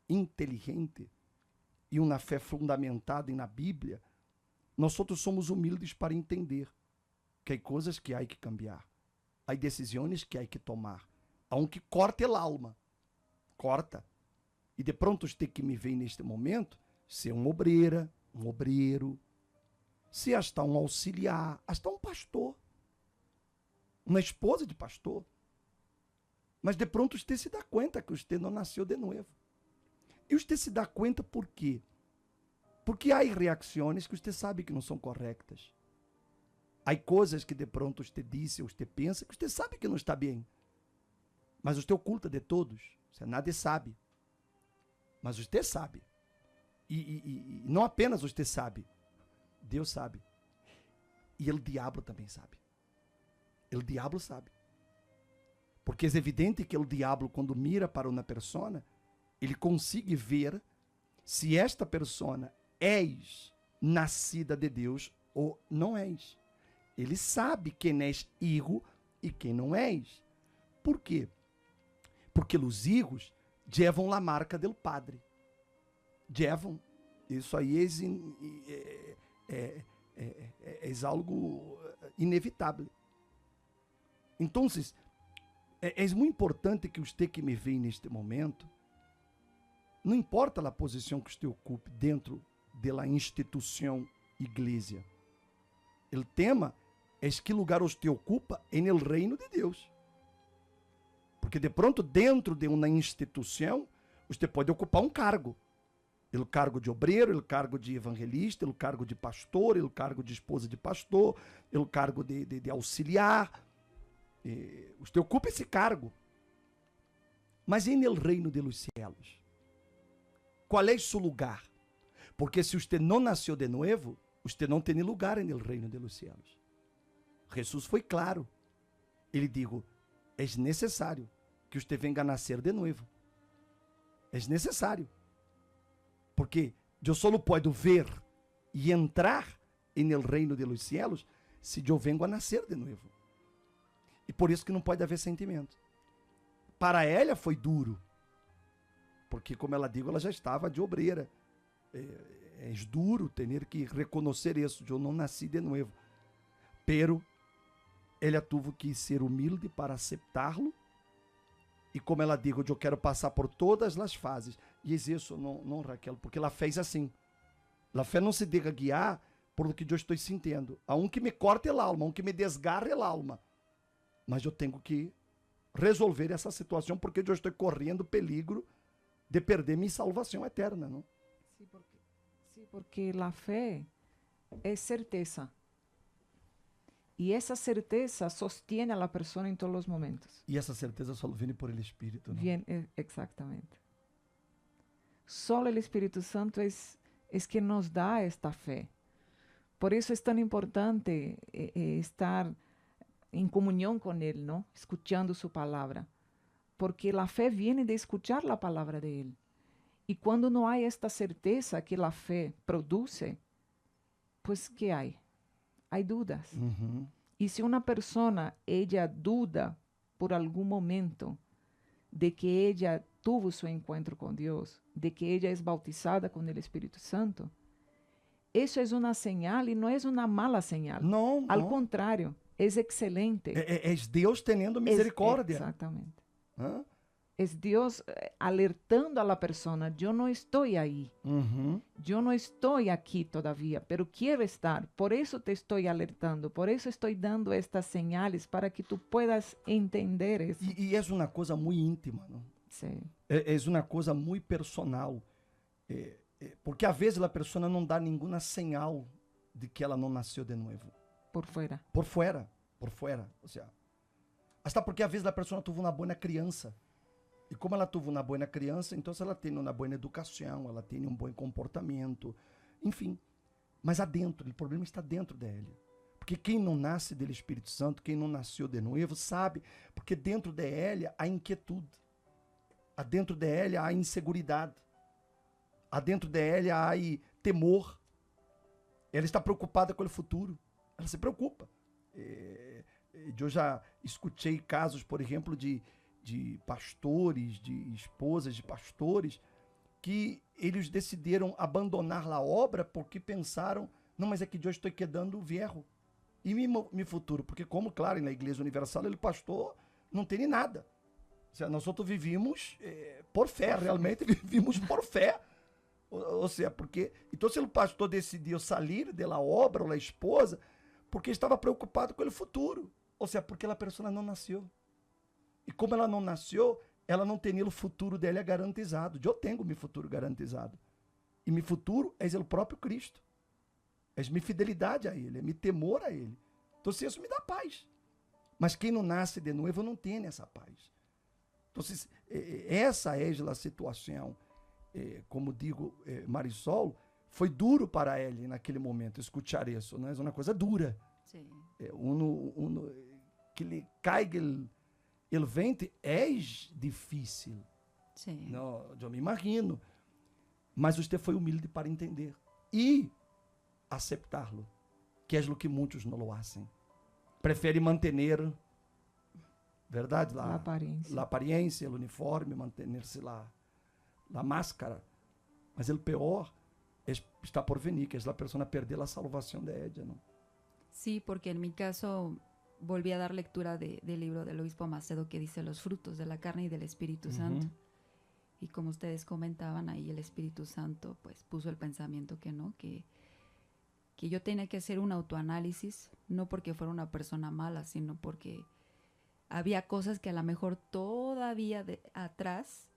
inteligente e uma fé fundamentada na Bíblia, nós outros somos humildes para entender que há coisas que há que cambiar, há decisões que há que tomar, aunque corte a alma, corta. E de pronto você que me vê neste momento, ser uma obreira, um obreiro, se hasta um auxiliar, hasta um pastor, uma esposa de pastor. Mas de pronto você se dá conta que você não nasceu de novo. E você se dá conta por quê? Porque há reações que você sabe que não são corretas. Há coisas que de pronto você disse ou você pensa que você sabe que não está bem. Mas você oculta de todos. Você nada sabe. Mas você sabe. E não apenas você sabe. Deus sabe. E o diabo também sabe. O diabo sabe. Porque é evidente que o diabo, quando mira para uma pessoa, ele consegue ver se esta pessoa és nascida de Deus ou não és. Ele sabe quem és hijo e quem não és. Por quê? Porque os hijos levam a marca do padre. Levam. Isso aí é algo inevitável. Então, é muito importante que você que me vê neste momento, não importa a posição que você ocupe dentro da instituição igreja. O tema é que lugar você ocupa no reino de Deus. Porque de pronto, dentro de uma instituição, você pode ocupar um cargo. O cargo de obreiro, o cargo de evangelista, o cargo de pastor, o cargo de esposa de pastor, o cargo de auxiliar. Você ocupa esse cargo. Mas e no reino de los cielos? Qual é seu lugar? Porque se você não nasceu de novo, você não tem lugar no reino de los cielos. Jesus foi claro. Ele dijo, é necessário que você venga a nascer de novo. É necessário. Porque eu só posso ver e entrar no reino de los cielos se eu vengo a nascer de novo. E por isso que não pode haver sentimento. para ela foi duro. Porque, como ela digo, ela já estava de obreira. É duro ter que reconhecer isso. Eu não nasci de novo. Pero, ela teve que ser humilde para aceitarlo. E como ela digo, eu quero passar por todas as fases. E é isso, não, Raquel, porque ela fez assim. A fé não se deixa guiar por o que eu estou sentindo. Há um que me corta a alma, um que me desgarra a alma. Mas eu tenho que resolver essa situação porque eu estou correndo peligro de perder minha salvação eterna, não? Sim, porque a fé é certeza. E essa certeza sostiene a la persona em todos os momentos. E essa certeza só vem por el Espírito, não? Exatamente. Só o Espírito Santo é que nos dá esta fé. Por isso é tão importante estar em comunhão com Ele, não? Escuchando sua palavra. Porque a fé vem de escuchar a palavra de Ele. E quando não há esta certeza que a fé produz, pues que há? Há dúvidas. Uhum. E se uma pessoa, ela duda por algum momento de que ela tuvo seu encontro com Deus, de que ela é bautizada com o Espírito Santo, isso é uma señal e não é uma mala señal. Não. Ao contrário, é excelente. É Deus tendo misericórdia. Exatamente. Hã? É Deus alertando a la persona, eu não estou aí. Uhum. Eu não estou aqui todavia, pero quero estar. Por isso te estou alertando, por isso estou dando estas señales para que tu puedas entender isso. E é uma coisa muito íntima, não? Sim. É uma coisa muito personal. Porque às vezes a pessoa não dá nenhuma señal de que ela não nasceu de novo. Por fora. Por fora. Ou seja, hasta porque às vezes a pessoa teve uma boa criança. E como ela teve uma boa criança, então ela tem uma boa educação, ela tem um bom comportamento, enfim. Mas adentro, o problema está dentro dela. Porque quem não nasce do Espírito Santo, quem não nasceu de novo, sabe, porque dentro dela há inquietude. Dentro dela há inseguridade. Dentro dela há temor. Ela está preocupada com o futuro. Ela se preocupa. Eu já escutei casos, por exemplo, de pastores, de esposas de pastores, que eles decidiram abandonar a obra porque pensaram, não, mas é que eu estou quedando viejo. E meu futuro, porque como, claro, na Igreja Universal, ele pastor não tem nada. Ou seja, nós outros vivimos por fé, realmente vivimos por fé. Ou seja, porque... Então, se o pastor decidiu sair da obra, ou da esposa, porque estava preocupado com o futuro. Ou seja, porque a pessoa não nasceu. E como ela não nasceu, ela não tem o futuro dela garantizado. Eu tenho meu futuro garantizado. E meu futuro é o próprio Cristo. É minha fidelidade a Ele, é meu temor a Ele. Então, isso me dá paz. Mas quem não nasce de novo não tem essa paz. Então, essa é a situação. Como digo, Marisol, foi duro para ele naquele momento escutar isso. Não é uma coisa dura. Sim. Que lhe caiga o ventre é difícil. Sim. Não, eu me imagino. Mas você foi humilde para entender e aceitarlo, que é o que muitos não lo hacen. Prefere manter, verdade, a aparência, o uniforme, manter-se lá, a máscara. Mas o pior está por venir, que é a pessoa perder a salvação de ella, não? Sí, porque en mi caso volví a dar lectura del libro del obispo Macedo que dice los frutos de la carne y del Espíritu Santo. Y como ustedes comentaban, ahí el Espíritu Santo pues puso el pensamiento que no, que yo tenía que hacer un autoanálisis, no porque fuera una persona mala, sino porque había cosas que a lo mejor todavía atrás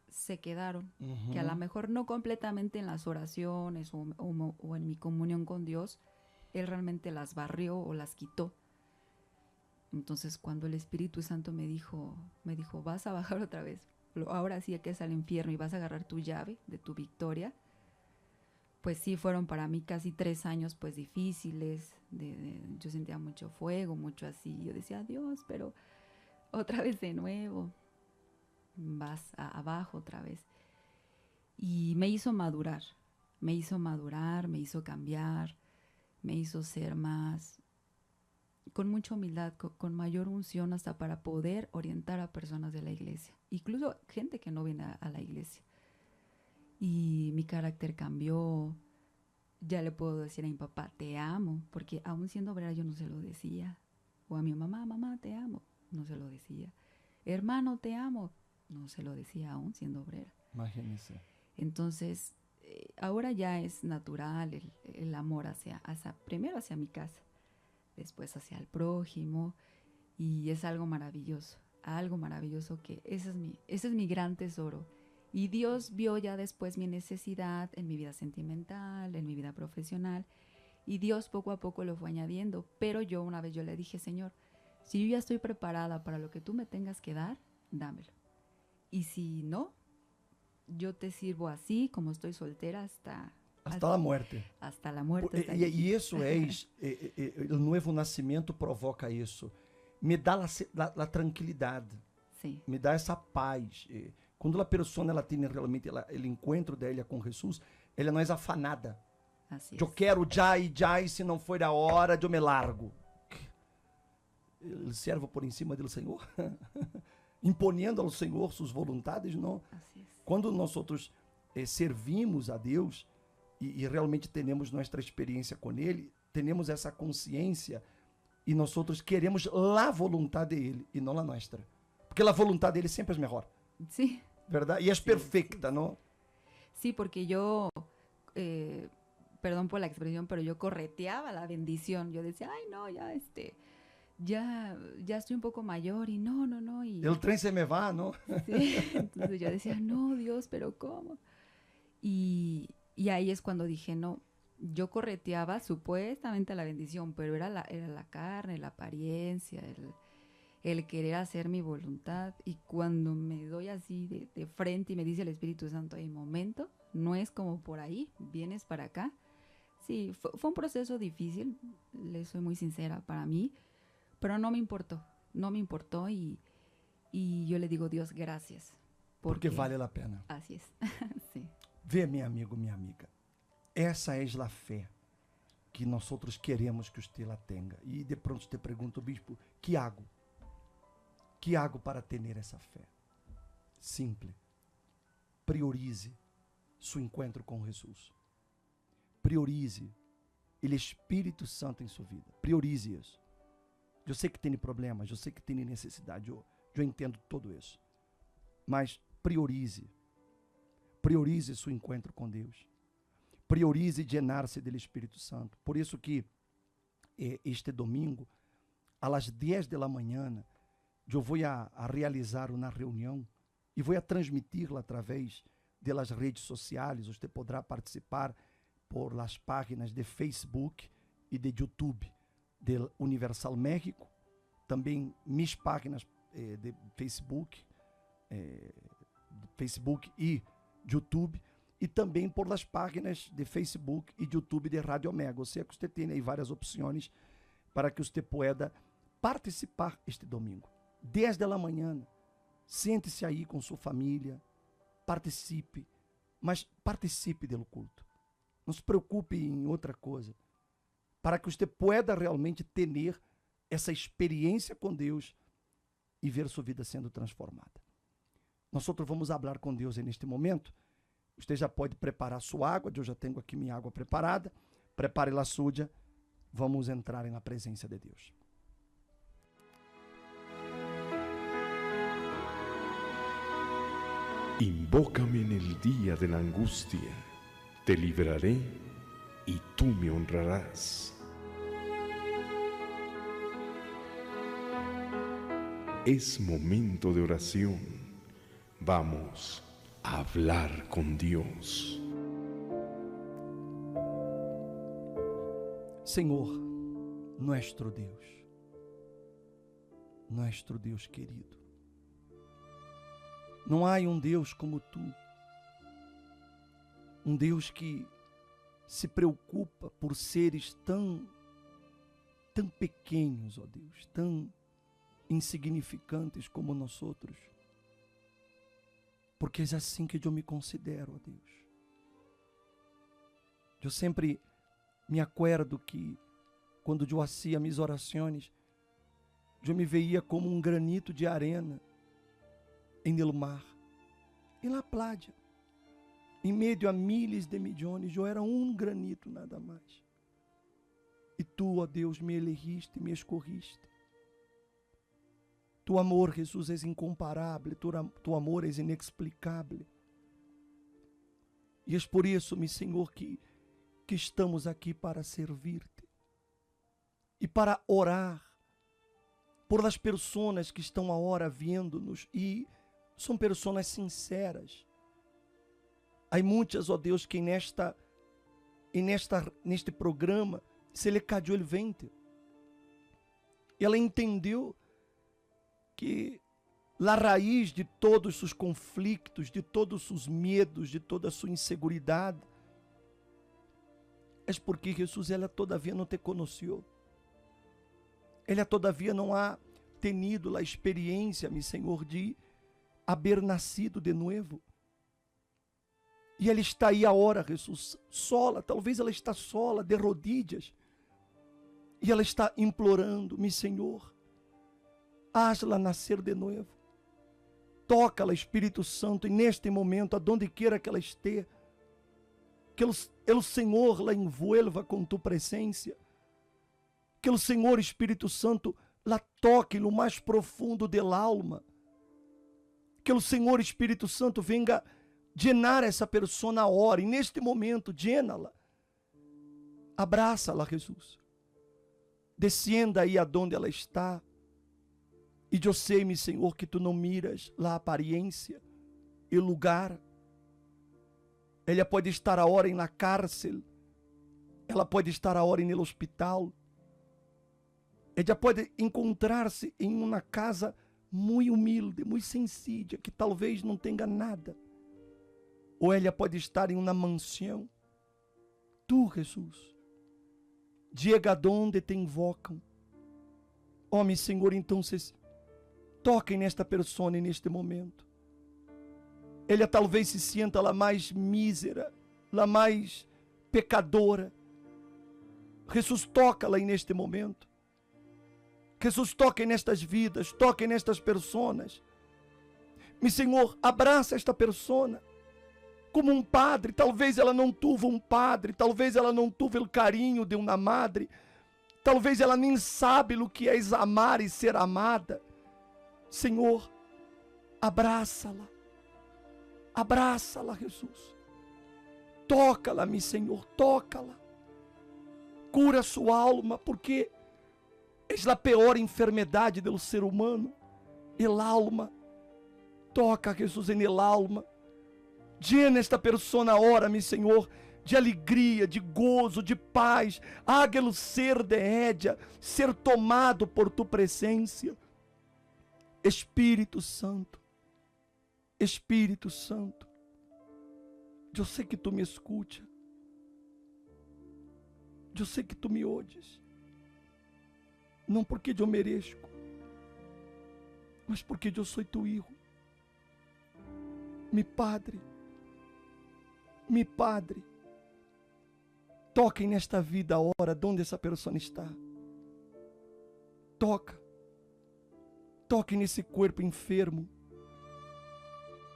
se quedaron, que a lo mejor no completamente en las oraciones o en mi comunión con Dios, Él realmente las barrió o las quitó. Entonces cuando el Espíritu Santo me dijo, vas a bajar otra vez, ahora sí que es al infierno y vas a agarrar tu llave de tu victoria, pues sí fueron para mí casi 3 años pues difíciles, yo sentía mucho fuego, mucho así, yo decía, Dios, pero otra vez de nuevo, vas abajo otra vez. Y me hizo madurar, me hizo cambiar, me hizo ser más con mucha humildad, con mayor unción hasta para poder orientar a personas de la iglesia, incluso gente que no viene a la iglesia. Y mi carácter cambió. Ya le puedo decir a mi papá, te amo, porque aún siendo obrera yo no se lo decía. O a mi mamá, mamá, te amo, no se lo decía. Hermano, te amo, no se lo decía aún siendo obrera. Imagínese. Entonces, ahora ya es natural el amor primero hacia mi casa, después hacia el prójimo, y es algo maravilloso que ese es mi gran tesoro. Y Dios vio ya después mi necesidad en mi vida sentimental, en mi vida profesional, y Dios poco a poco lo fue añadiendo. Pero una vez yo le dije, Señor, si yo ya estoy preparada para lo que tú me tengas que dar, dámelo. Y si no, yo te sirvo así, como estoy soltera, hasta la muerte. Hasta la muerte. E isso o novo nascimento provoca isso. Me dá a tranquilidade. Sim. Me dá essa paz. Quando a pessoa ela tem realmente o encontro dela com Jesus, ela não é afanada. Assim eu quero já, e se não for a hora, eu me largo. El servo por em cima do Senhor, imponiendo ao Senhor suas vontades, não. Assim Quando nós outros servimos a Deus e realmente temos nossa experiência com Ele, temos essa consciência e nós outros queremos a vontade dele e não a nossa. Porque a vontade dele sempre é melhor. Sí. ¿Verdad? Y es perfecta, ¿no? Sí, porque yo, perdón por la expresión, pero yo correteaba la bendición. Yo decía, ay, no, ya estoy un poco mayor y no. Y, el tren se me va, ¿no? Sí, entonces yo decía, no, Dios, pero ¿cómo? Y ahí es cuando dije, no, yo correteaba supuestamente la bendición, pero era la carne, la apariencia, el querer hacer mi voluntad. Y cuando me doy así de frente y me dice el Espíritu Santo, hay momento, no es como por ahí, vienes para acá. Sí, fue un proceso difícil, le soy muy sincera para mí, pero no me importó y yo le digo, Dios, gracias. Porque vale la pena. Así es, sí. Vê, meu amigo, minha amiga, essa é a fé que nós outros queremos que você la tenha. E de pronto te pergunto, bispo, que hago? Que hago para ter essa fé? Simples. Priorize seu encontro com Jesus. Priorize o Espírito Santo em sua vida. Priorize isso. Eu sei que tem problemas, eu sei que tem necessidade, eu entendo tudo isso. Mas priorize. Priorize seu encontro com Deus. Priorize llenar-se do Espírito Santo. Por isso que este domingo, às 10 da manhã, eu vou a realizar uma reunião e vou a transmiti-la através das redes sociais. Você poderá participar por las páginas de Facebook e de YouTube do Universal México, também mis páginas de Facebook e YouTube, e também por las páginas de Facebook e de YouTube de Rádio Omega. Ou seja, que você tem aí várias opções para que você pueda participar este domingo. 10 da manhã, sente-se aí com sua família, participe, mas participe do culto. Não se preocupe em outra coisa, para que você pueda realmente ter essa experiência com Deus e ver sua vida sendo transformada. Nós outros vamos falar com Deus neste momento. Você já pode preparar sua água, eu já tenho aqui minha água preparada. Prepare a sua, vamos entrar na presença de Deus. Invócame en el día de la angustia, te libraré y tú me honrarás. Es momento de oración. Vamos a hablar con Dios. Senhor, nuestro Deus querido, não há Deus como tu, Deus que se preocupa por seres tão pequenos, ó Deus, tão insignificantes como nós outros, porque é assim que eu me considero, ó Deus. Eu sempre me acuerdo que quando eu hacía minhas orações, eu me veia como um granito de arena em el mar, em la playa, em meio a milhares de milhões, eu era um granito nada mais. E tu, ó Deus, me elegiste, me escorriste. Tu amor, Jesus, és incomparável, tu amor és inexplicável. E é por isso, meu Senhor, que estamos aqui para servir-te e para orar por las pessoas que estão agora vendo-nos e são pessoas sinceras. Há muitas, ó Deus, que neste programa se lhe caiu o ventre. Ela entendeu que a raiz de todos os seus conflitos, de todos os seus medos, de toda a sua inseguridade, é porque Jesus, ela todavia não te conheceu. Ela todavia não ha tenido a experiência, meu Senhor, de haver nascido de novo. E ela está aí agora, Jesus, sola, talvez ela está sola, de rodilhas. E ela está implorando, meu Senhor, haz-la nascer de novo. Toca-la, Espírito Santo, e neste momento, aonde queira que ela esteja, que o Senhor la envuelva com tu presença, que o Senhor Espírito Santo la toque no mais profundo del alma, que o Senhor Espírito Santo venga llenar essa pessoa na hora, e neste momento, llena-la, abraça-la, Jesus, descienda aí aonde ela está, e eu sei, meu Senhor, que tu não miras a aparência e o lugar. Ela pode estar agora na cárcel, ela pode estar agora no hospital, ela pode encontrar-se em uma casa muito humilde, muito sencilla, que talvez não tenha nada, ou ela pode estar em uma mansão. Tu, Jesus, chega aonde te invocam. Ó, meu Senhor, então toquem nesta pessoa neste momento. Ela talvez se sinta a mais mísera, a mais pecadora. Jesus, toca-la neste momento. Jesus, toque nestas vidas, toque nestas pessoas. Meu Senhor, abraça esta pessoa como um padre. Talvez ela não tuvo um padre, talvez ela não tuvo o carinho de uma madre, talvez ela nem sabe o que é amar e ser amada. Senhor, abraça-la, Jesus, toca-la, meu Senhor, toca-la, cura sua alma, porque é a pior enfermidade do ser humano, el alma. Toca, Jesus, en el alma, llena esta persona ahora, meu Senhor, de alegria, de gozo, de paz, hágalo ser de ella, ser tomado por tu presença. Espírito Santo, eu sei que tu me escutas, eu sei que tu me ouves, não porque eu mereço, mas porque eu sou tu filho. Mi Padre, toque nesta vida agora, onde essa pessoa está. Toque nesse corpo enfermo.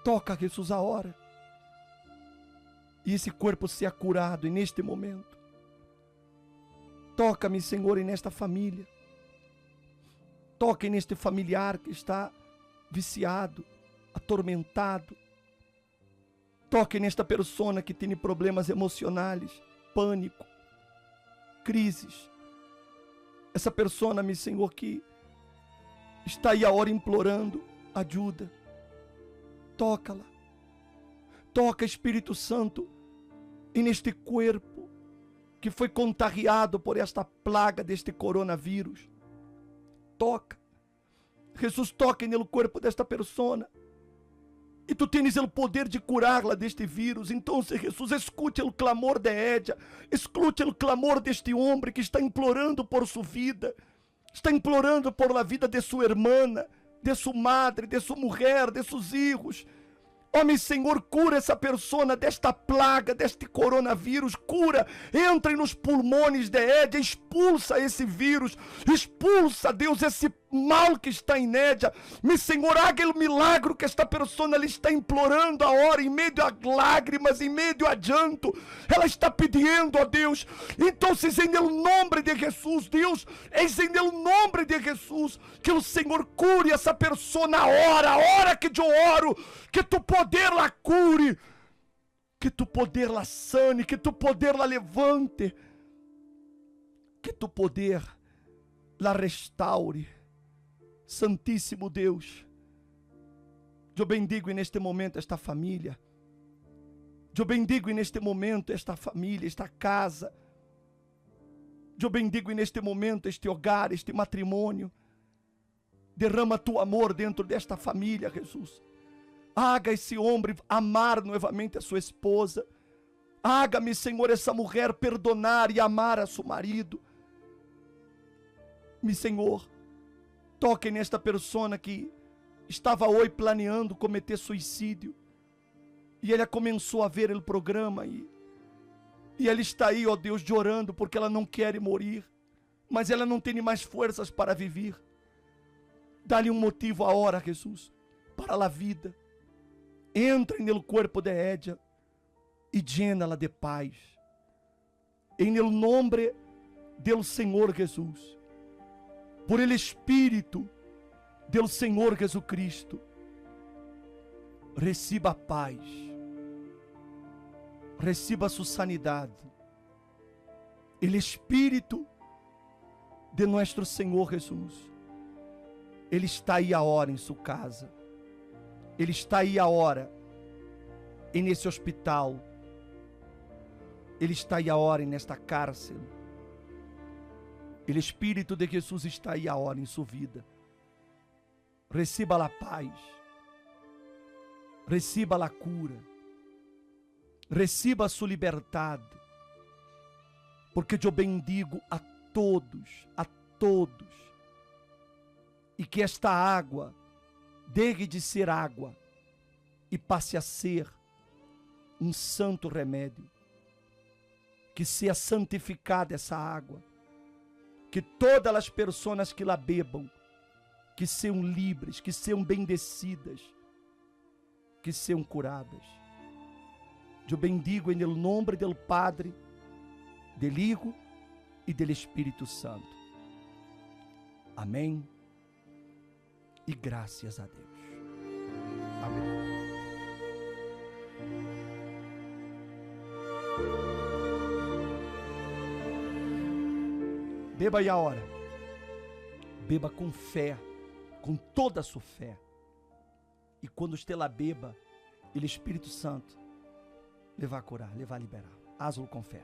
Toca, Jesus, a hora. E esse corpo seja curado neste momento. Toca-me, Senhor, nesta família. Toque neste familiar que está viciado, atormentado. Toque nesta pessoa que tem problemas emocionais, pânico, crises. Essa pessoa, meu Senhor, que está aí a hora implorando ajuda. Toca-la. Toca, Espírito Santo, e neste corpo que foi contagiado por esta plaga deste coronavírus. Toca. Jesus, toque no corpo desta pessoa. E tu tens o poder de curá-la deste vírus. Então, Jesus, escute o clamor de ella. Escute o clamor deste homem que está implorando por sua vida. Está implorando por la vida de sua irmã, de sua madre, de sua mulher, de seus filhos. Ó, meu Senhor, cura essa pessoa desta plaga, deste coronavírus. Cura, entra nos pulmões de ella, expulsa esse vírus. Expulsa, Deus, esse mal que está em Nédia. Meu Senhor, haga o milagre que esta pessoa ela está implorando agora, em meio a lágrimas, em meio a llanto. Ela está pedindo a Deus. Então, em o nome de Jesus, Deus, em o nome de Jesus, que o Senhor cure essa pessoa na hora, a hora que eu oro, que tu poder la cure, que tu poder la sane, que tu poder la levante, que tu poder la restaure. Santíssimo Deus, eu bendigo neste momento esta família, eu bendigo neste momento esta família, esta casa, eu bendigo neste momento este hogar, este matrimônio. Derrama tu amor dentro desta família, Jesus. Haga esse homem amar novamente a sua esposa. Haga-me, Senhor, essa mulher perdonar e amar a seu marido. Me, Senhor, toque nesta pessoa que estava hoje planeando cometer suicídio. E ela começou a ver o programa e ela está aí, ó Deus, chorando porque ela não quer morrer. Mas ela não tem mais forças para viver. Dá-lhe um motivo agora, Jesus, para a vida. Entra no corpo de Édia e llena-la de paz. Em nome do Senhor Jesus. Por el Espírito do Senhor Jesucristo. Receba a paz. Receba a sua sanidade. O Espírito de nosso Senhor Jesus, Ele está aí agora em sua casa. Ele está aí agora nesse hospital. Ele está aí agora nesta cárcel. O Espírito de Jesus está aí agora em sua vida. Receba a paz. Receba a cura. Receba a sua liberdade. Porque eu bendigo a todos, e que esta água deixe de ser água e passe a ser um santo remédio. Que seja santificada essa água. Que todas as pessoas que la bebam, que sejam livres, que sejam bendecidas, que sejam curadas. Eu bendigo em nome do Padre, do Hijo e do Espírito Santo. Amém. E graças a Deus. Amém. Beba aí a hora. Beba com fé, com toda a sua fé. E quando você lá beba, o Espírito Santo lhe vai curar, lhe vai liberar. Haz-lo com fé.